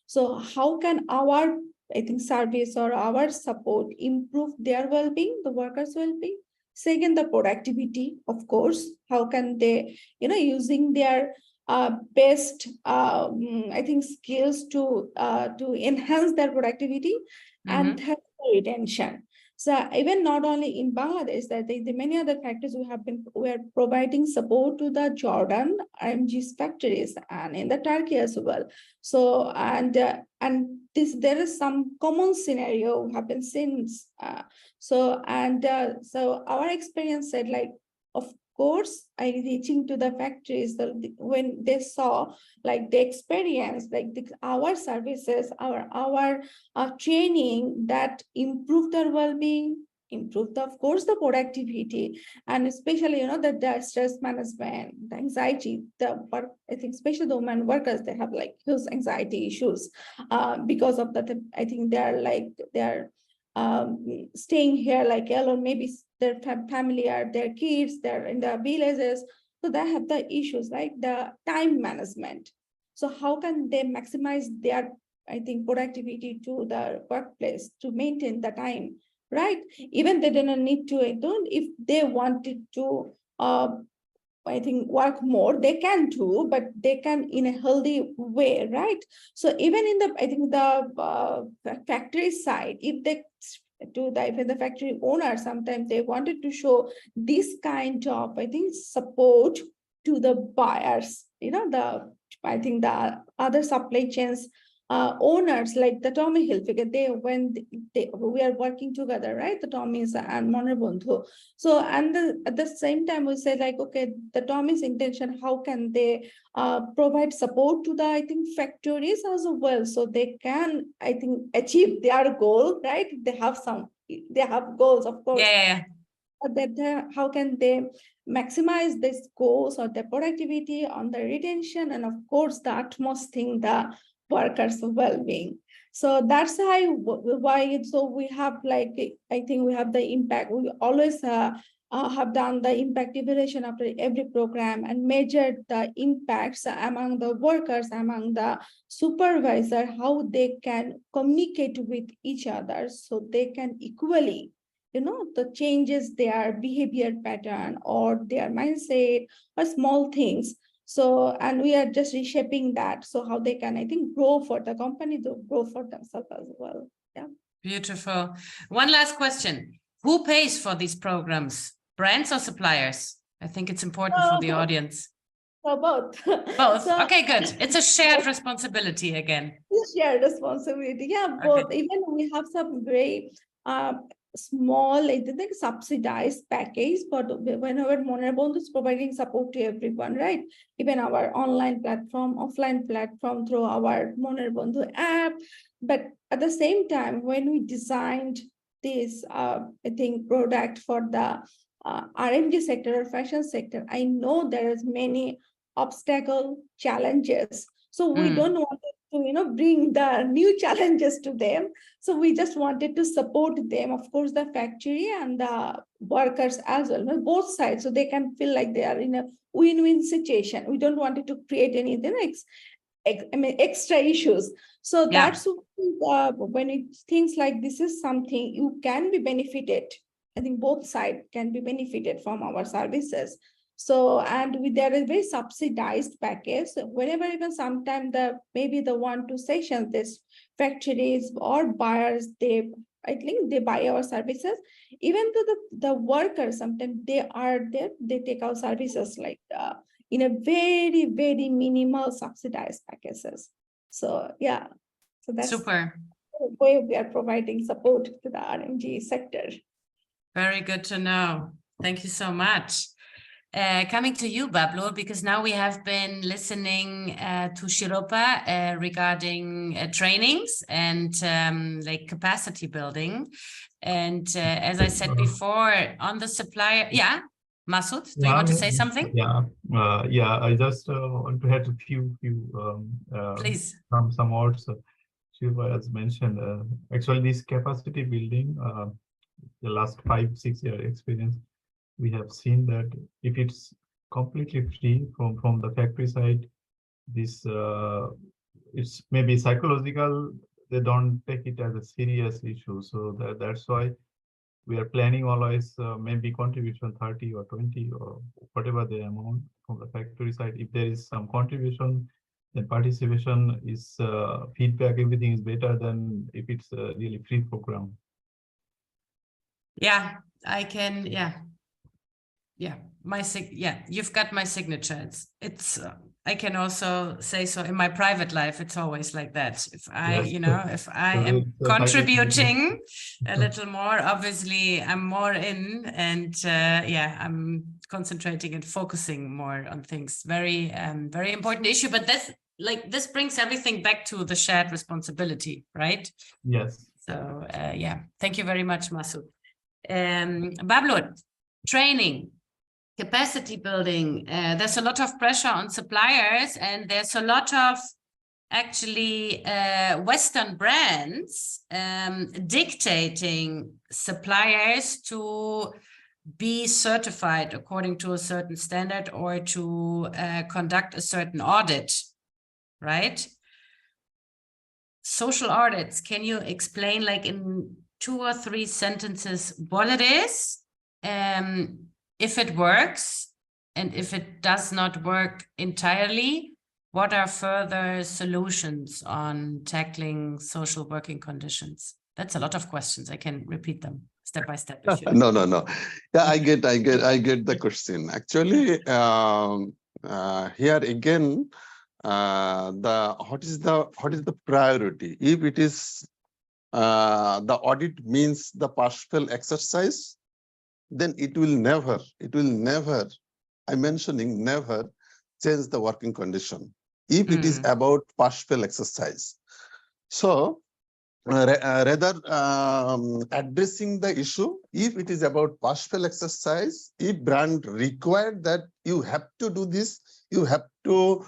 so how can our, I think, service or our support improve their well-being, the workers' well-being? Second, the productivity, of course. How can they, using their best, I think, skills to enhance their productivity, and third, retention. So even not only in Bangladesh, that the many other factories we are providing support to the Jordan RMG's factories and in the Turkey as well. So and there is some common scenario happen since. So our experience said, like, of course, reaching to the factories, when they saw, like, the experience, like our services, our training that improved their well-being, improve of course the productivity, and especially the stress management, the anxiety, I think especially the women workers, they have like huge anxiety issues because of that. I think they're staying here like alone, maybe their family or their kids, they're in the villages, so they have the issues like the time management. So how can they maximize their, I think, productivity to the workplace to maintain the time, right? Even they don't need to, if they wanted to, I think, work more, they can too, but they can in a healthy way, right? So even in the, I think the factory side, if they even the factory owner, sometimes they wanted to show this kind of, I think, support to the buyers, I think the other supply chains owners like the Tommy Hilfiger, we are working together, right? The Tommy's and Moner Bondhu. So, and at the same time, we say like, okay, the Tommy's intention, how can they provide support to the, I think, factories as well, so they can, I think, achieve their goal, right? They have goals, of course. Yeah. That how can they maximize these goals or the productivity on the retention, and of course the utmost thing, the workers' well-being. So that's why so we have like, I think we have the impact. We always have done the impact evaluation after every program and measured the impacts among the workers, among the supervisor, how they can communicate with each other so they can equally the changes their behavior pattern or their mindset or small things. So, and we are just reshaping that. So how they can, I think, grow for the company, to grow for themselves as well. Yeah. Beautiful. One last question. Who pays for these programs? Brands or suppliers? I think it's important for the audience. So both. Both. So, okay, good. It's a shared responsibility again. Shared responsibility. Yeah, both. Okay. Even we have some very small, I think, subsidized package, but whenever Moner Bondhu is providing support to everyone, right? Even our online platform, offline platform through our Moner Bondhu app. But at the same time, when we designed this, I think, product for the RMG sector or fashion sector, I know there is many obstacle challenges. So we don't want to, bring the new challenges to them. So we just wanted to support them, of course, the factory and the workers as well, both sides, so they can feel like they are in a win-win situation. We don't want it to create anything extra issues. So that's when things like this is something you can be benefited. I think both sides can be benefited from our services. So, and there is very subsidized package. Whenever even sometimes maybe the 1-2 sessions, this factories or buyers, I think they buy our services. Even to the workers, sometimes they are there, they take our services like in a very, very minimal subsidized packages. So yeah, so that's super the way we are providing support to the RMG sector. Very good to know. Thank you so much. Coming to you, Bablur, because now we have been listening to Shiropa regarding trainings and like capacity building. And as I said before, on the supplier, Masud, do you want to say something? I just want to add a few please, some words. Shiropa has mentioned, actually this capacity building, the last 5-6 year experience, we have seen that if it's completely free from the factory side, this it's maybe psychological, they don't take it as a serious issue. So that's why we are planning always maybe contribution 30 or 20 or whatever the amount from the factory side. If there is some contribution, then participation is feedback, everything is better than if it's a really free program. Yeah, I can, you've got my signature. It's I can also say so in my private life, it's always like that. If I, if I am contributing a little more, obviously I'm more in, and I'm concentrating and focusing more on things. Very, very important issue, but that's like, this brings everything back to the shared responsibility, right? Yes. So, thank you very much, Masud. Bablur, training, capacity building. There's a lot of pressure on suppliers, and there's a lot of actually Western brands dictating suppliers to be certified according to a certain standard or to conduct a certain audit, right? Social audits, can you explain like in 2 or 3 sentences what it is, if it works, and if it does not work entirely, what are further solutions on tackling social working conditions? That's a lot of questions. I can repeat them step by step. No. Yeah, I get the question. Actually, here again, what is the priority? If it is the audit means the partial exercise, then it will never, I'm mentioning never change the working condition. If it is about partial exercise. So rather addressing the issue, if it is about partial exercise, if brand required that you have to do this, you have to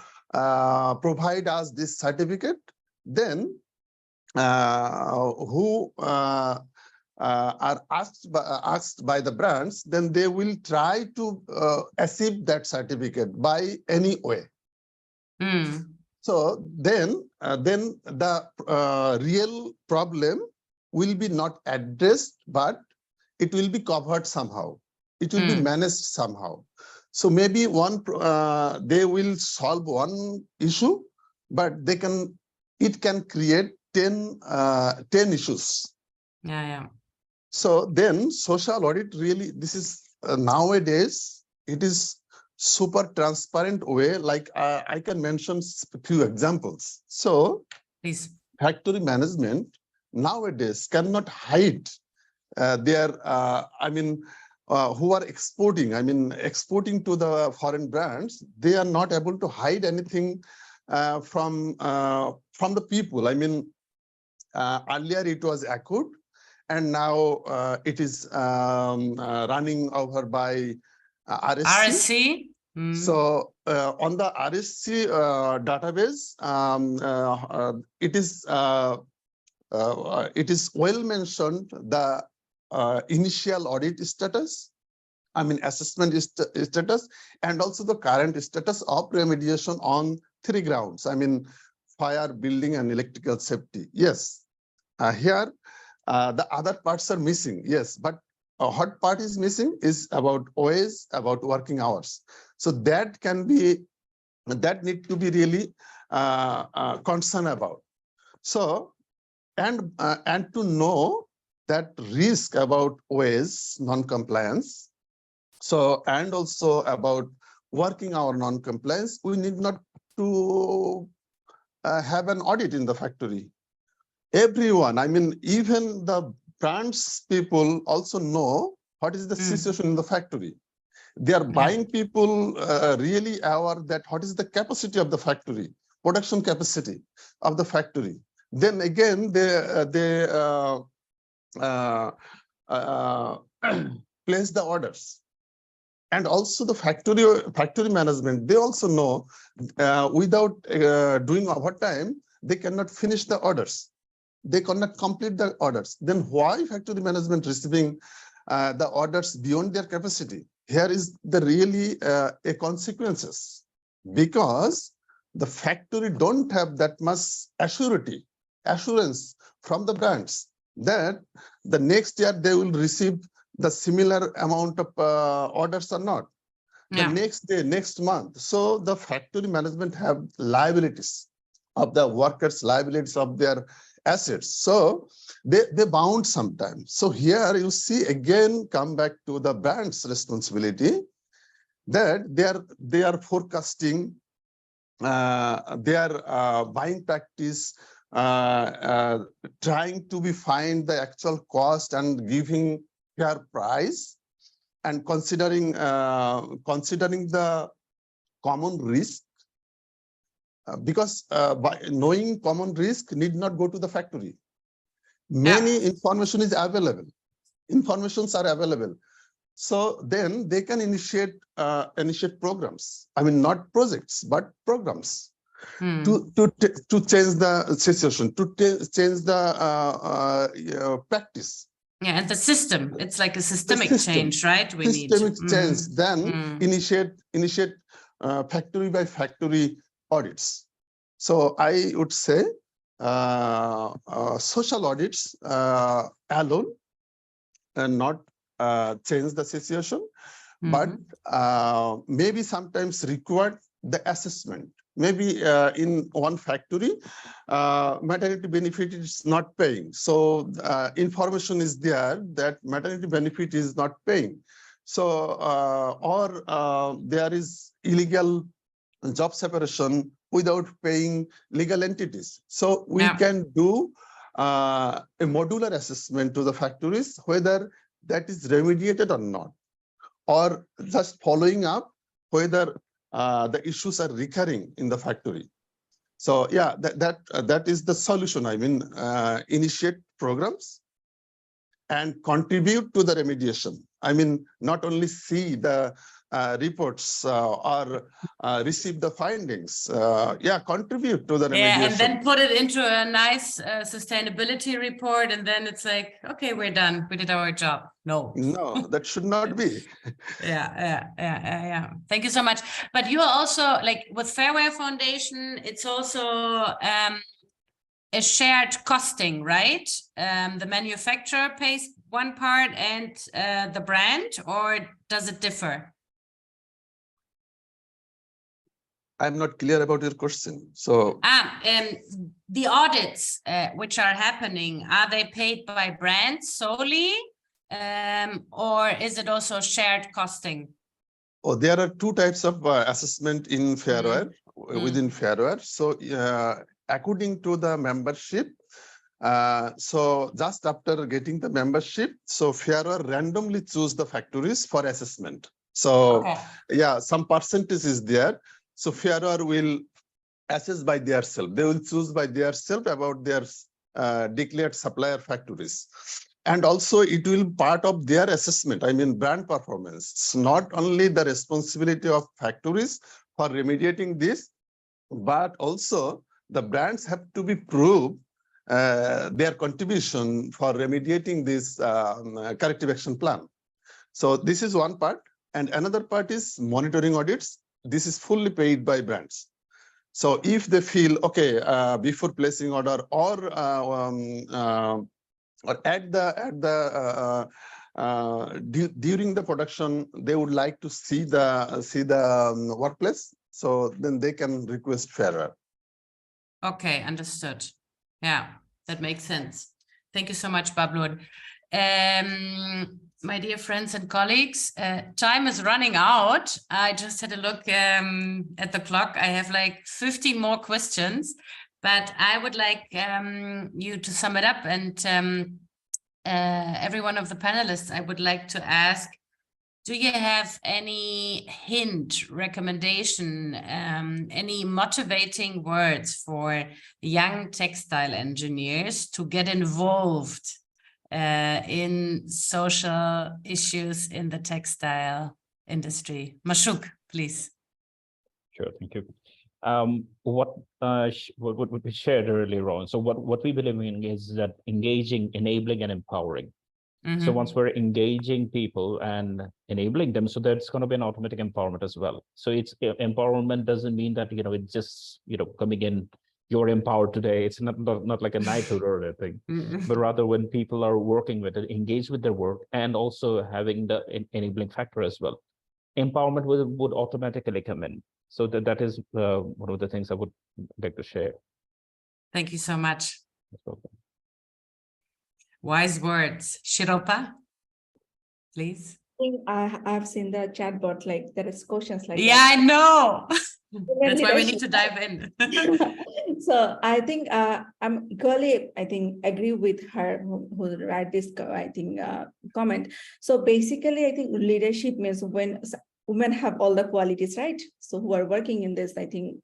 provide us this certificate, then who are asked by the brands, then they will try to achieve that certificate by any way. So then the real problem will be not addressed, but it will be covered somehow. It will be managed somehow. So maybe they will solve one issue, but it can create 10 issues. Yeah. So then social audit really, this is nowadays, it is super transparent way. Like I can mention a few examples. So please, factory management nowadays cannot hide their, who are exporting, exporting to the foreign brands, they are not able to hide anything from the people. Earlier it was acute, and now it is running over by RSC. So on the RSC database, it is well mentioned the initial audit status, assessment status, and also the current status of remediation on 3 grounds. Fire, building, and electrical safety. Yes, here the other parts are missing. Yes, but what part is missing is about OAs, about working hours. So that need to be really concerned about. So and to know that risk about OAs non-compliance. So and also about working hour non-compliance, we need not to have an audit in the factory. Everyone, even the brands people also know what is the situation in the factory. They are buying people really aware that what is the capacity of the factory, production capacity of the factory. Then again, they place the orders. And also the factory management, they also know without doing overtime, they cannot finish the orders. They cannot complete the orders. Then why factory management receiving the orders beyond their capacity? Here is the really a consequences, because the factory don't have that much assurance from the brands that the next year they will receive the similar amount of orders or not. The next day, next month. So the factory management have liabilities of the workers, liabilities of their assets. So they bound sometimes. So here you see again come back to the brand's responsibility, that they are forecasting their buying practice, trying to find the actual cost and giving fair price, and considering the common risk. Because by knowing common risk need not go to the factory. Many information is available informations are available. So then they can initiate programs. I mean, not projects, but programs to change the situation, to change the practice. Yeah, and the system, it's like a systemic change, right? We systemic need change, then initiate factory by factory audits. So I would say social audits alone and not change the situation, but maybe sometimes required the assessment. Maybe in one factory, maternity benefit is not paying. So information is there that maternity benefit is not paying. So, or there is illegal job separation without paying legal entities. So we can do a modular assessment to the factories, whether that is remediated or not, or just following up whether the issues are recurring in the factory. So yeah, that is the solution. I mean, initiate programs and contribute to the remediation. I mean, not only see the reports or receive the findings, contribute to the remediation. Yeah, and then put it into a nice sustainability report, and then it's like, okay, we're done. We did our job. No, that should not be. Yeah. Thank you so much. But you're also, like, with Fairware Foundation, it's also a shared costing, right? The manufacturer pays one part and the brand, or does it differ? I'm not clear about your question. So the audits which are happening, are they paid by brands solely, or is it also shared costing? Oh, there are two types of assessment in Fairware, within Fairware. So according to the membership, so just after getting the membership, so Fairware randomly choose the factories for assessment. So yeah, some percentage is there. So Fairware will assess by their self. They will choose by their self about their declared supplier factories. And also it will part of their assessment. I mean, brand performance. It's not only the responsibility of factories for remediating this, but also the brands have to be proved their contribution for remediating this corrective action plan. So this is one part. And another part is monitoring audits. This is fully paid by brands. So if they feel, okay, before placing order or during the production, they would like to see the workplace. So then they can request Fairware. Okay, understood. Yeah, that makes sense. Thank you so much, Bablur. My dear friends and colleagues, time is running out. I just had a look at the clock. I have like 50 more questions, but I would like you to sum it up. And every one of the panelists, I would like to ask, do you have any hint, recommendation, any motivating words for young textile engineers to get involved in social issues in the textile industry? Mashook, please. Sure, thank you. What we shared earlier on. So what we believe in is that engaging, enabling, and empowering. So once we're engaging people and enabling them, so that's going to be an automatic empowerment as well. So it's empowerment doesn't mean that, it's just, coming in, you're empowered today. It's not like a knighthood or anything, but rather when people are working with it, engage with their work, and also having the enabling factor as well. Empowerment would automatically come in. So that is one of the things I would like to share. Thank you so much. Wise words. Shiropa, please. I think I've seen the chat bot, like there is questions like that. I know. That's why we need to dive in. So I think I'm equally, agree with her who write this, comment. So basically, I think leadership means when women have all the qualities, right? So who are working in this, I think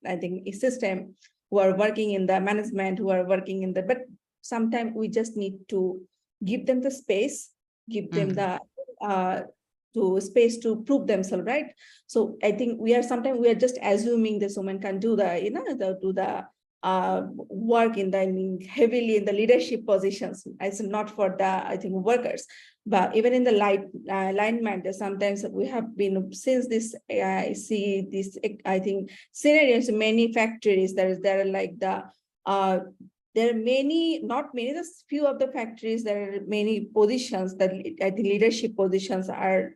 a system, who are working in the management, who are working in the, but sometimes we just need to give them the space give them the to space to prove themselves, right? So I think we are just assuming this woman can do the work in the heavily in the leadership positions. It's not for the workers, but even in the lineman, sometimes we have been since this I see this scenarios in many factories. There are like the there are many, not many, just few of the factories. There are many positions that leadership positions are,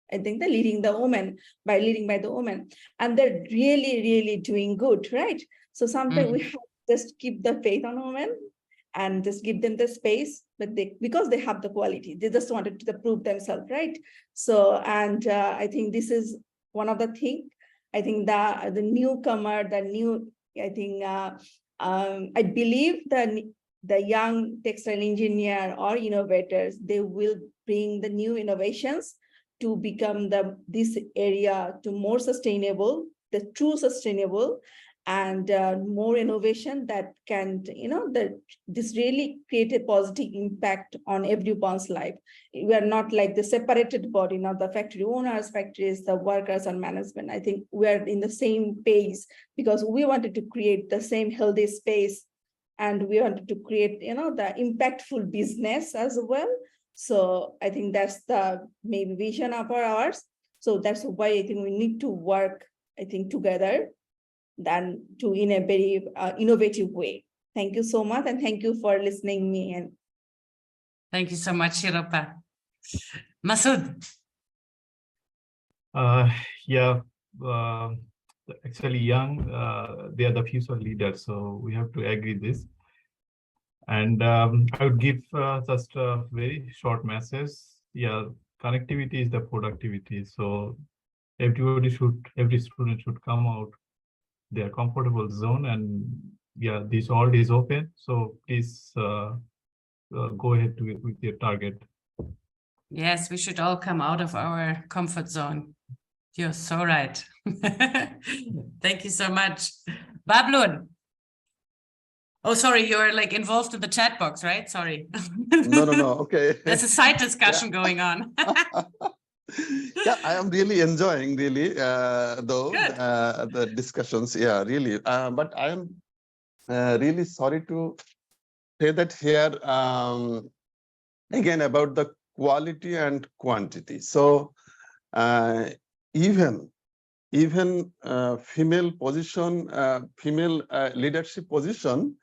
the leading the women by the women, and they're really doing good, right? So sometimes we have to just keep the faith on women and just give them the space, but because they have the quality, they just wanted to prove themselves, right? So, and I think this is one of the things. I think the newcomer, the new, I believe the young textile engineer or innovators, they will bring the new innovations to become this area to more sustainable, the true sustainable, and more innovation that can, this really create a positive impact on everyone's life. We are not like the separated body, not the factory owners, factories, the workers and management. I think we are in the same pace because we wanted to create the same healthy space, and we wanted to create, the impactful business as well. So I think that's the maybe vision of ours. So that's why I think we need to work, together than to in a very innovative way. Thank you so much, and thank you for listening me. And thank you so much, Shiropa. Masud. Actually, young, they are the future leaders, so we have to agree this. And I would give just a very short message. Yeah, connectivity is the productivity. So every student should come out their comfortable zone, and yeah, this all is open. So please go ahead with your target. Yes, we should all come out of our comfort zone. You're so right. Thank you so much. Bablur. Oh, sorry, you're like involved in the chat box, right? Sorry. No, okay. There's a side discussion going on. Yeah, I am really enjoying the discussions. Yeah, really. But I am really sorry to say that here again about the quality and quantity. So even female position, female leadership position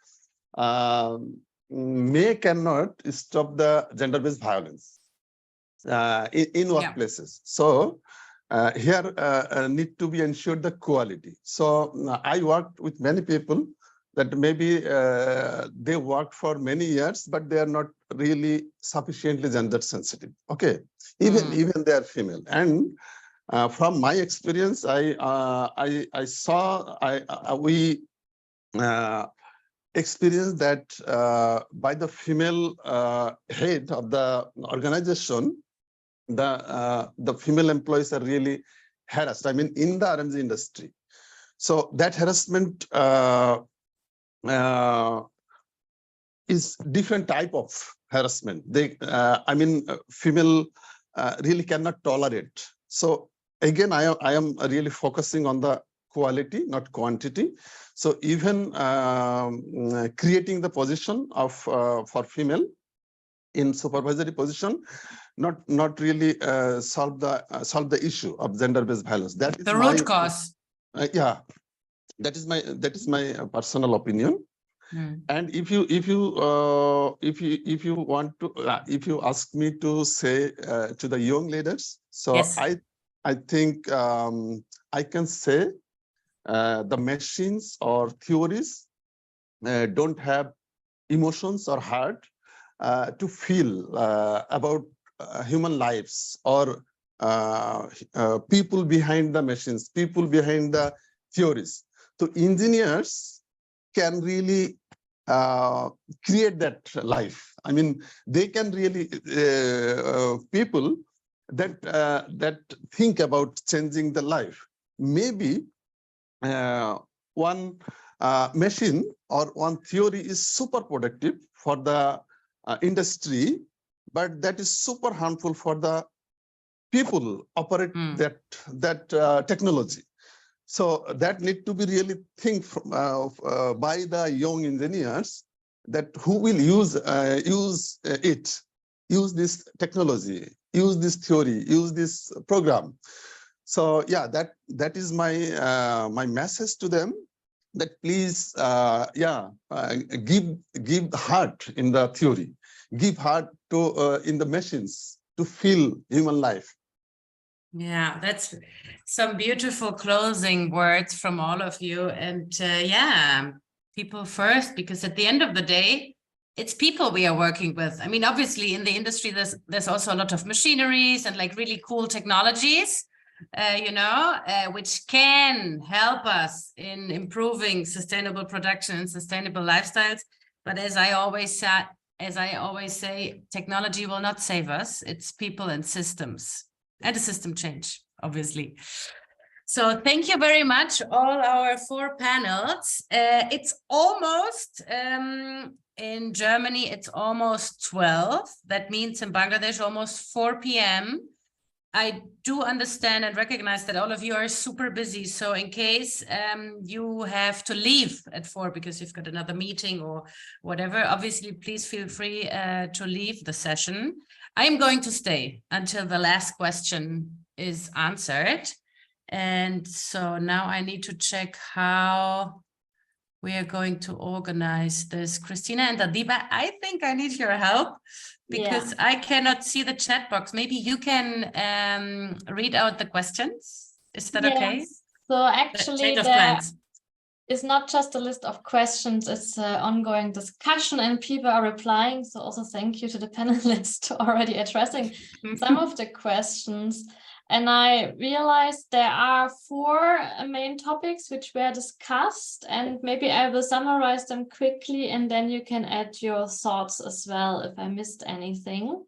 cannot stop the gender-based violence in workplaces. So here need to be ensured the quality. So I worked with many people that maybe they worked for many years, but they are not really sufficiently gender sensitive. Okay, even they are female. And from my experience, we experienced that by the female head of the organization, the female employees are really harassed. I mean, in the RMG industry. So that harassment is different type of harassment. Female really cannot tolerate. So again, I am really focusing on the quality, not quantity. So even creating the position of for female in supervisory position, not really solve the issue of gender-based violence. That is the root cause. Yeah, that is my personal opinion. And if you want to, if you ask me to say to the young leaders, so yes. I think I can say the machines or theories don't have emotions or heart to feel about human lives or people behind the machines, people behind the theories. So engineers can really create that life. I mean, they can really people that think about changing the life. Maybe one machine or one theory is super productive for the industry, but that is super harmful for the people operate that technology. So that need to be really think from, by the young engineers, that who will use this technology, use this theory, use this program. So yeah, that is my my message to them, that please give heart in the theory, give heart to in the machines to feel human life. Yeah, that's some beautiful closing words from all of you. And yeah, people first, because at the end of the day, it's people we are working with. I mean, obviously in the industry, there's also a lot of machineries and like really cool technologies, which can help us in improving sustainable production and sustainable lifestyles. But as I always say, technology will not save us. It's people and systems. And a system change, obviously. So thank you very much, all our 4 panels. It's almost, in Germany, it's almost 12. That means in Bangladesh, almost 4 p.m. I do understand and recognize that all of you are super busy. So in case you have to leave at 4 because you've got another meeting or whatever, obviously, please feel free to leave the session. I'm going to stay until the last question is answered. And so now I need to check how we are going to organize this. Christina and Adiba, I think I need your help because I cannot see the chat box. Maybe you can read out the questions. Is that okay? So actually it's not just a list of questions, it's an ongoing discussion and people are replying. So also thank you to the panelists already addressing some of the questions. And I realized there are 4 main topics which were discussed, and maybe I will summarize them quickly and then you can add your thoughts as well if I missed anything.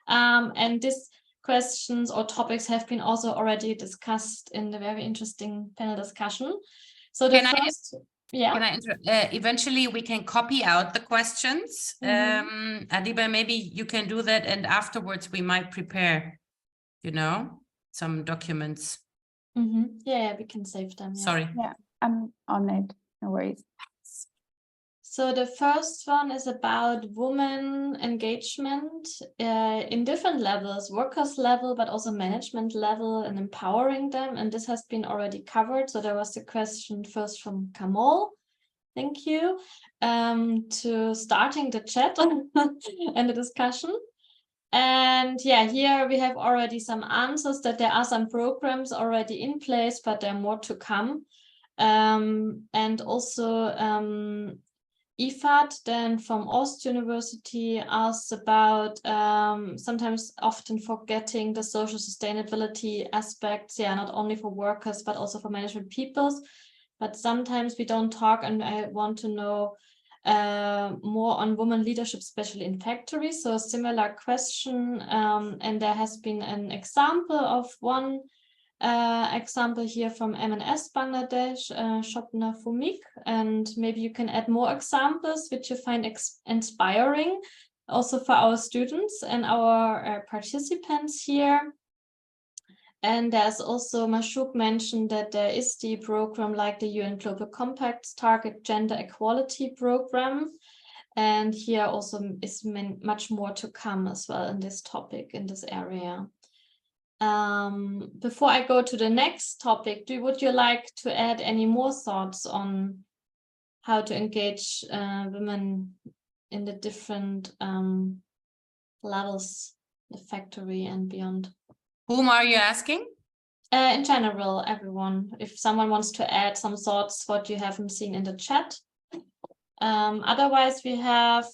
And these questions or topics have been also already discussed in the very interesting panel discussion. So the eventually we can copy out the questions. Adiba, maybe you can do that, and afterwards we might prepare, some documents. Yeah, we can save them. Sorry. Yeah, I'm on it. No worries. So the first one is about women engagement in different levels, workers level, but also management level, and empowering them. And this has been already covered. So there was a question first from Kamal. Thank you. To starting the chat and the discussion. And yeah, here we have already some answers that there are some programs already in place, but there are more to come. And also Ifat then from AUST University asks about sometimes often forgetting the social sustainability aspects, not only for workers, but also for management peoples. But sometimes we don't talk, and I want to know more on women leadership, especially in factories. So a similar question, and there has been an example of one example here from M&S Bangladesh, Shopna Fumik, and maybe you can add more examples which you find inspiring also for our students and our participants here. And there's also, Mashook mentioned that there is the program like the UN Global Compact's Target Gender Equality Program. And here also is much more to come as well in this topic, in this area. Before I go to the next topic, would you like to add any more thoughts on how to engage women in the different levels, the factory and beyond? Whom are you asking? In general, everyone. If someone wants to add some thoughts, what you haven't seen in the chat. Otherwise, we have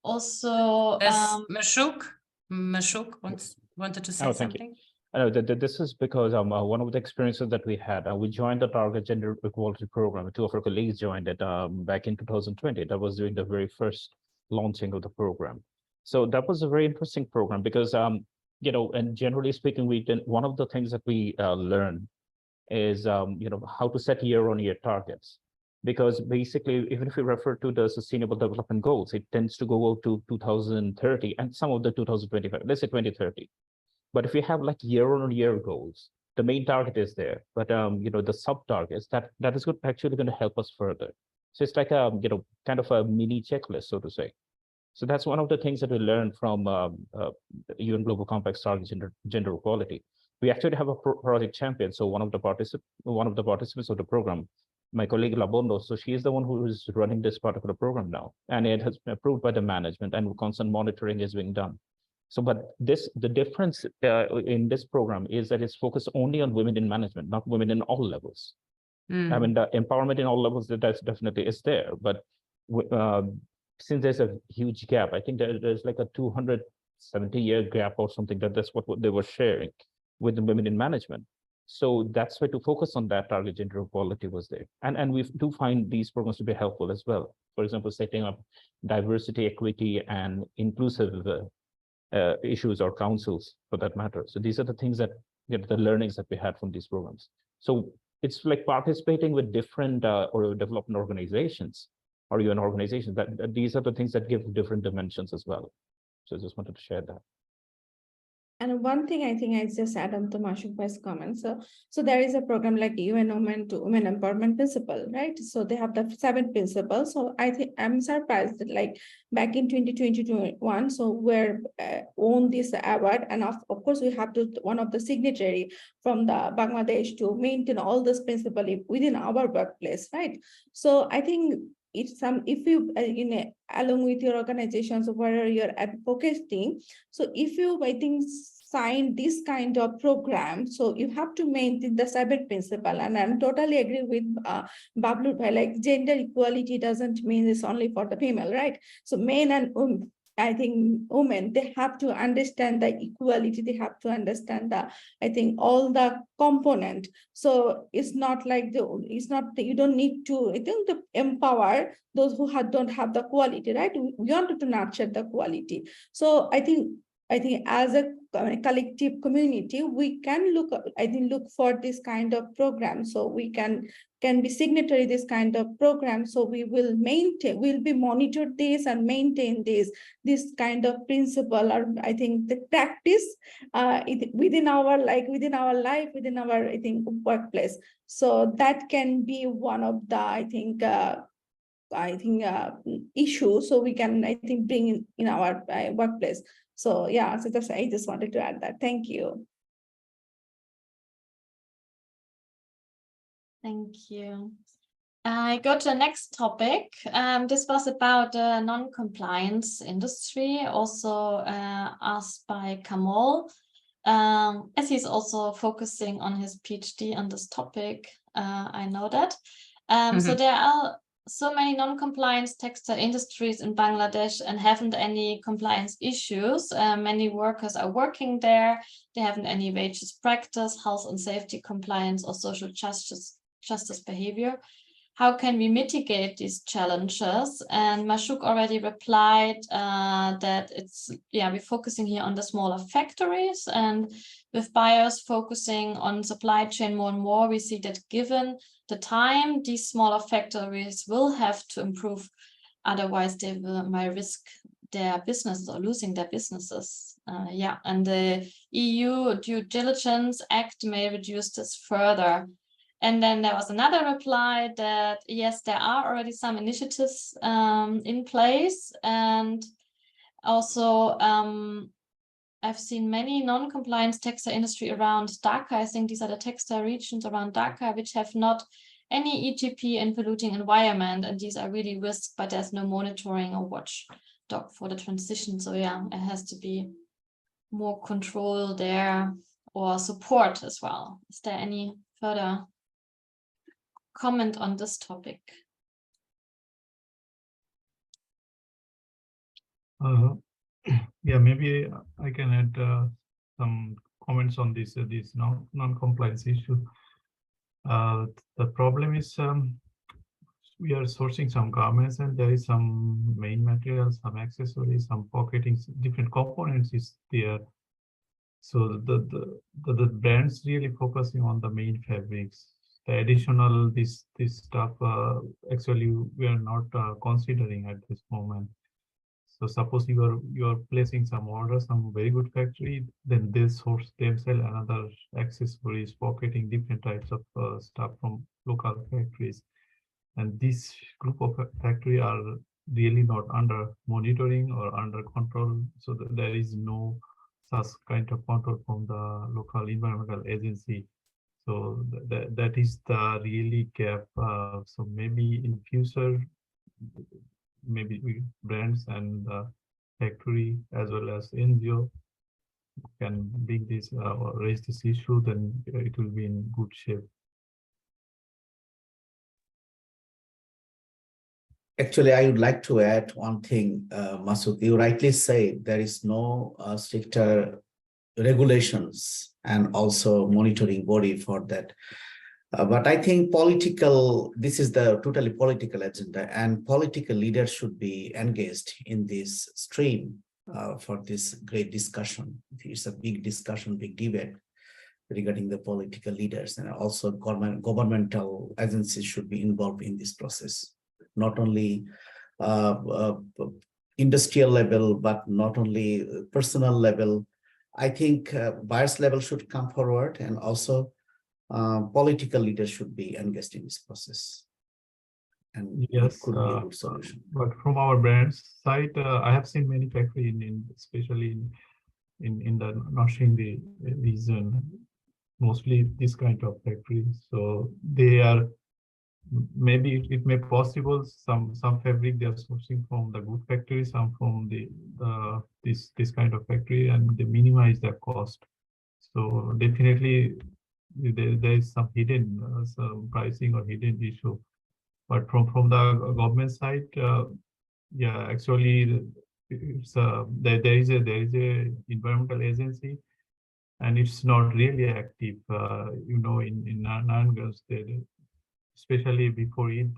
also Mashook wanted to say something. I know that this is because one of the experiences that we had, we joined the Target Gender Equality Program. 2 of our colleagues joined it back in 2020. That was during the very first launching of the program. So that was a very interesting program because, and generally speaking, one of the things that we learned is, how to set year-on-year targets. because basically, even if you refer to the Sustainable Development Goals, it tends to go out to 2030 and some of the 2025, let's say 2030. But if you have like year-on-year goals, the main target is there, but the sub-targets, that is actually going to help us further. So it's like a kind of a mini checklist, so to say. So that's one of the things that we learned from UN Global Compact's target gender equality. We actually have a project champion. So one of the participants of the program, my colleague Bondhu, so she is the one who is running this particular program now, and it has been approved by the management, and constant monitoring is being done. So, but the difference in this program is that it's focused only on women in management, not women in all levels. I mean, the empowerment in all levels, that definitely is there, but since there's a huge gap, I think there's like a 270-year gap or something, that's what they were sharing with the women in management. So that's why to focus on that target gender equality was there. And we do find these programs to be helpful as well. For example, setting up diversity, equity, and inclusive issues or councils for that matter. So these are the things that, the learnings that we had from these programs. So it's like participating with different or development organizations or UN organizations, that these are the things that give different dimensions as well. So I just wanted to share that. And one thing I think I just add on to Mashook's comments. So there is a program like UN Women to Women Empowerment Principle, right? So they have the 7 principles. So I think I'm surprised that like back in 2021, so we're won this award, and of course we have to one of the signatory from the Bangladesh to maintain all this principle within our workplace, right? So I think if you along with your organizations where you're advocating, so if you I think sign this kind of program, so you have to maintain the 7 principle. And I'm totally agree with Bablur, like gender equality doesn't mean it's only for the female, right? So men and I think women, they have to understand the equality, they have to understand the, I think, all the component. So it's not like you don't need to, I think, to empower those who don't have the quality, right? We wanted to nurture the quality. So I think as a collective community, we can look for this kind of program. So we can be signatory this kind of program. So we will we'll be monitored this and maintain this kind of principle, or I think the practice within our life, within our I think workplace. So that can be one of the issue. So we can bring in our workplace. So yeah, so that's, I just wanted to add that. Thank you. Thank you. I go to the next topic. This was about the non-compliance industry, also asked by Kamal, as he's also focusing on his PhD on this topic. I know that. So there are so many non-compliance textile industries in Bangladesh and haven't any compliance issues. Many workers are working there. They haven't any wages practice, health and safety compliance, or social justice behavior. How can we mitigate these challenges? And Mashook already replied that we're focusing here on the smaller factories, and with buyers focusing on supply chain more and more, we see that given the time, these smaller factories will have to improve, otherwise they might risk their businesses or losing their businesses. And the EU Due Diligence Act may reduce this further. And then there was another reply that, yes, there are already some initiatives in place. And also, I've seen many non-compliance textile industry around Dhaka. I think these are the textile regions around Dhaka, which have not any ETP and polluting environment. And these are really risks, but there's no monitoring or watchdog for the transition. So yeah, it has to be more control there, or support as well. Is there any further comment on this topic? Yeah, maybe I can add some comments on this non-compliance issue. The problem is we are sourcing some garments, and there is some main materials, some accessories, some pocketing, different components is there. So the brands really focusing on the main fabrics. the additional this stuff actually we are not considering at this moment. So suppose you are placing some order, some very good factory, then they source themselves another accessories, pocketing different types of stuff from local factories. And this group of factory are really not under monitoring or under control. So there is no such kind of control from the local environmental agency. So that is the really gap. So maybe in future, maybe brands and factory as well as NGO can bring this or raise this issue, then it will be in good shape. Actually, I would like to add one thing, Masud. You rightly say there is no stricter regulations and also monitoring body for that. But I think this is the totally political agenda, and political leaders should be engaged in this stream for this great discussion. It's a big discussion, big debate regarding the political leaders, and also governmental agencies should be involved in this process. Not only industrial level, but not only personal level. I think buyers level should come forward, and also political leaders should be engaged in this process. And yes, it could be a good solution. But from our brand side, I have seen many factories especially in the Nashindi region, mostly this kind of factories. So they are, maybe it may possible some fabric they are sourcing from the good factory, some from this kind of factory, and they minimize the cost. So definitely there is some hidden some pricing or hidden issue. But from the government side, yeah, actually it's there is a environmental agency, and it's not really active. You know, in Nangas, especially before it,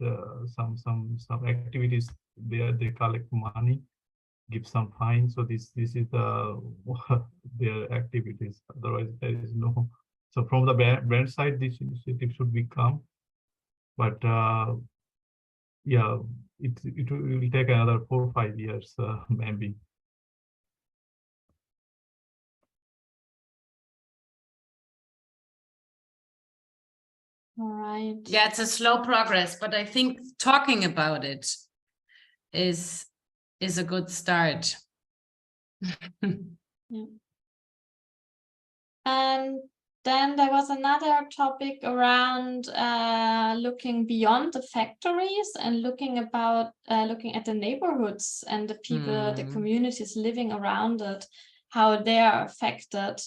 some activities there, they collect money, give some fine. So this is their activities. Otherwise, there is no. So from the brand side, this initiative should become, but yeah, it will take another 4 or 5 years, maybe. All right. Yeah, it's a slow progress, but I think talking about it is a good start. Yeah. And then there was another topic around looking beyond the factories and looking at the neighborhoods and the people, the communities living around it, how they are affected.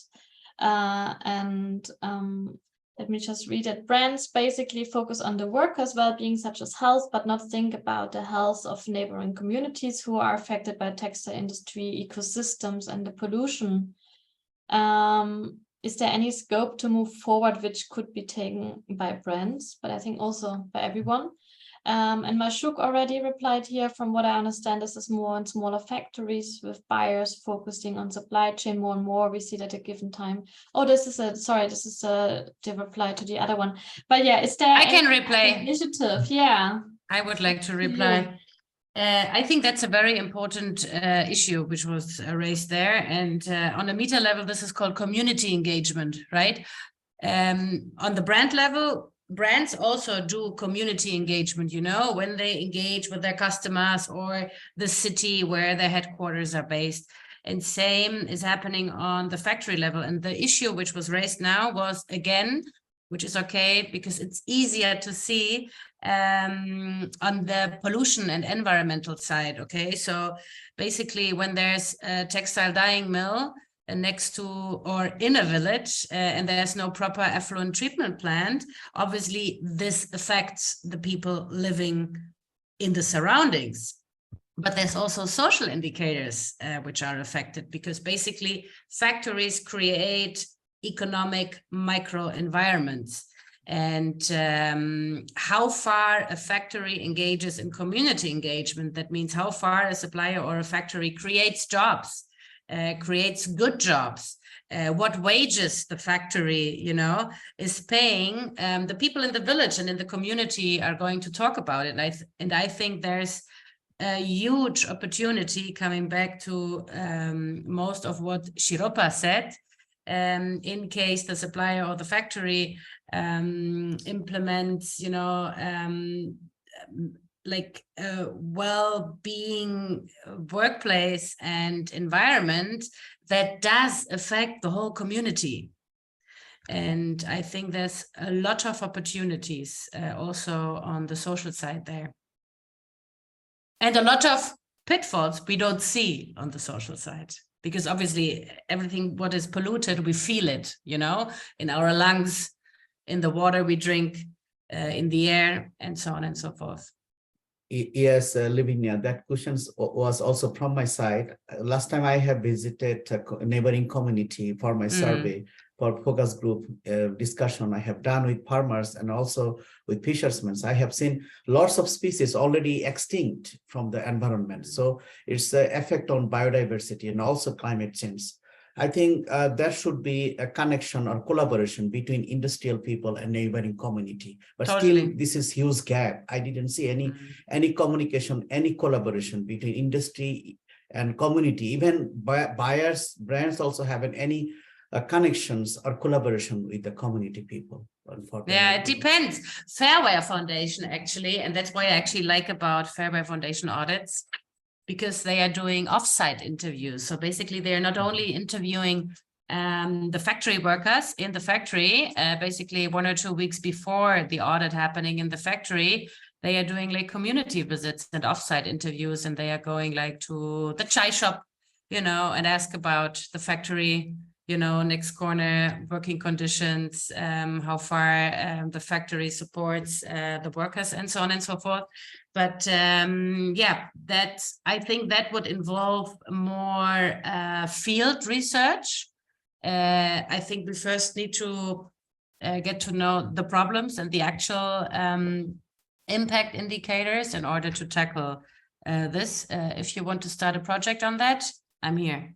Let me just read it. Brands basically focus on the workers' well-being, such as health, but not think about the health of neighboring communities who are affected by textile industry, ecosystems, and the pollution. Is there any scope to move forward which could be taken by brands, but I think also by everyone? And Mashook already replied here. From what I understand, this is more and smaller factories with buyers focusing on supply chain more and more. We see that at a given time. Oh, this is the reply to the other one. But yeah, is there? I can reply. Initiative, yeah. I would like to reply. I think that's a very important issue which was raised there. And on a meta level, this is called community engagement, right? On the brand level, brands also do community engagement, you know, when they engage with their customers or the city where their headquarters are based. And same is happening on the factory level. And the issue which was raised now was, again, which is okay because it's easier to see on the pollution and environmental side. Okay, so basically when there's a textile dyeing mill next to or in a village and there's no proper effluent treatment plant, obviously this affects the people living in the surroundings. But there's also social indicators which are affected, because basically factories create economic microenvironments. And how far a factory engages in community engagement, that means how far a supplier or a factory creates jobs, creates good jobs, what wages the factory, you know, is paying. The people in the village and in the community are going to talk about it. And I think there's a huge opportunity, coming back to most of what Shiropa said, in case the supplier or the factory implements, you know, like a well-being workplace and environment that does affect the whole community. And I think there's a lot of opportunities also on the social side there. And a lot of pitfalls we don't see on the social side, because obviously everything what is polluted, we feel it, you know, in our lungs, in the water we drink, in the air, and so on and so forth. Yes, Lavinia, that question was also from my side. Last time I have visited a neighboring community for my survey, for focus group discussion I have done with farmers and also with fishermen. I have seen lots of species already extinct from the environment. So it's the effect on biodiversity and also climate change. I think there should be a connection or collaboration between industrial people and neighboring community. But still, this is huge gap. I didn't see any communication, any collaboration between industry and community. Even buyers, brands also haven't any connections or collaboration with the community people. Yeah, it depends. Fairware Foundation, actually, and that's why I actually like about Fairware Foundation audits, because they are doing offsite interviews. So basically, they are not only interviewing the factory workers in the factory, basically 1 or 2 weeks before the audit happening in the factory, they are doing like community visits and offsite interviews, and they are going like to the chai shop, you know, and ask about the factory, you know, next corner, working conditions, how far the factory supports the workers, and so on and so forth. But yeah, I think that would involve more field research. I think we first need to get to know the problems and the actual impact indicators in order to tackle this. If you want to start a project on that, I'm here.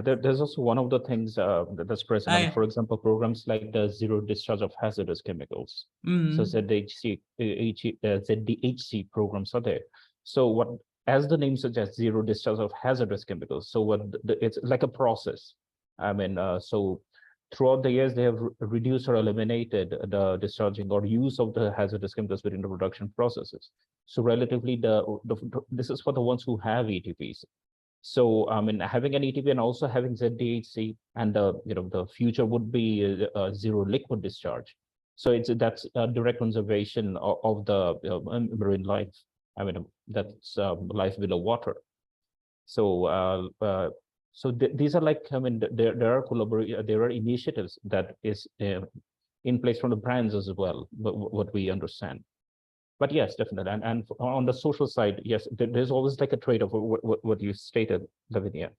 There's also one of the things that's present. For example, programs like the zero discharge of hazardous chemicals. So ZDHC programs are there. So what, as the name suggests, zero discharge of hazardous chemicals. So what it's like a process. I mean, so throughout the years, they have reduced or eliminated the discharging or use of the hazardous chemicals within the production processes. So relatively, this is for the ones who have ETPs. So I mean, having an ETP and also having ZDHC, and you know, the future would be zero liquid discharge. So that's a direct conservation of the marine life. I mean, that's life below water. So these are like, I mean, there are initiatives that is in place from the brands as well. But what we understand. But yes, definitely. And on the social side, yes, there's always like a trade-off, what you stated, Lavinia,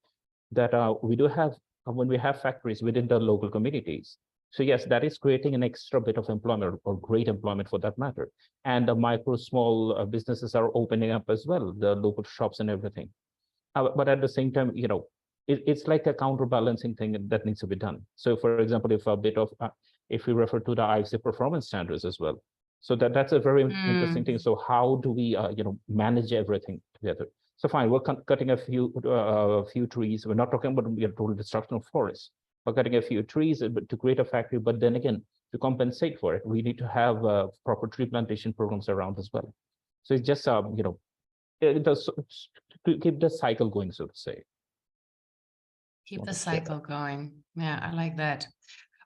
that we do have, when we have factories within the local communities. So yes, that is creating an extra bit of employment, or great employment for that matter. And the micro, small businesses are opening up as well, the local shops and everything. But at the same time, you know, it's like a counterbalancing thing that needs to be done. So for example, if we refer to the IFC performance standards as well, so that's a very interesting thing. So how do we, you know, manage everything together? So fine, we're cutting a few trees. We're not talking about total destruction of forests. We're cutting a few trees to create a factory, but then again, to compensate for it, we need to have proper tree plantation programs around as well. So it's just, you know, to keep the cycle going, so to say. Keep the cycle going. Yeah, I like that.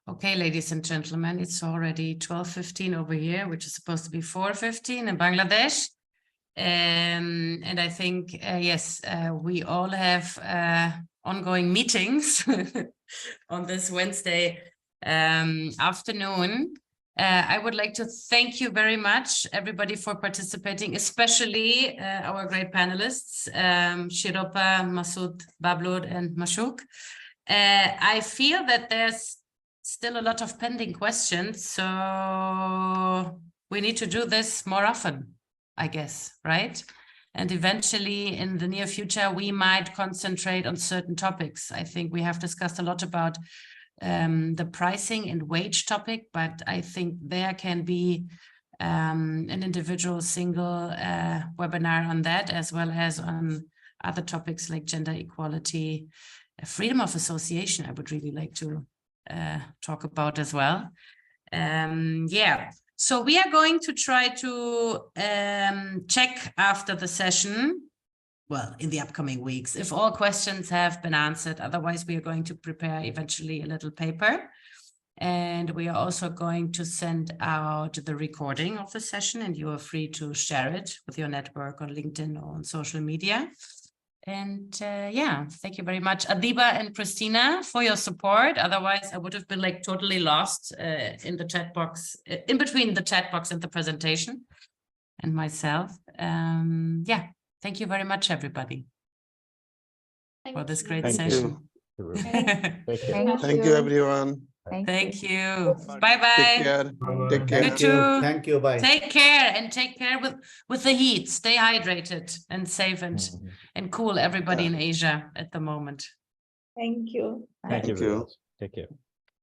Okay, ladies and gentlemen, it's already 12:15 over here, which is supposed to be 4:15 in Bangladesh. And I think, yes, we all have ongoing meetings on this Wednesday afternoon. I would like to thank you very much, everybody, for participating, especially our great panelists, Shiropa, Masud, Bablur, and Mashook. I feel that there's still a lot of pending questions, so we need to do this more often, I guess, right? And eventually in the near future, we might concentrate on certain topics. I think we have discussed a lot about the pricing and wage topic, but I think there can be an individual single webinar on that, as well as on other topics like gender equality, freedom of association. I would really like to talk about as well. Yeah, so we are going to try to check after the session, well, in the upcoming weeks, if all questions have been answered. Otherwise, we are going to prepare eventually a little paper. And we are also going to send out the recording of the session, and you are free to share it with your network on LinkedIn or on social media. And yeah, thank you very much, Adiba and Christina, for your support. Otherwise, I would have been like totally lost in the chat box, in between the chat box and the presentation, and myself. Yeah, thank you very much, everybody, for this great session. Thank you, everyone. Thank you. Bye-bye. Take care. Take care. Thank you. Thank you. Bye. Take care, and take care with the heat. Stay hydrated and safe and cool, everybody in Asia at the moment. Thank you. Thank you very much. Take care.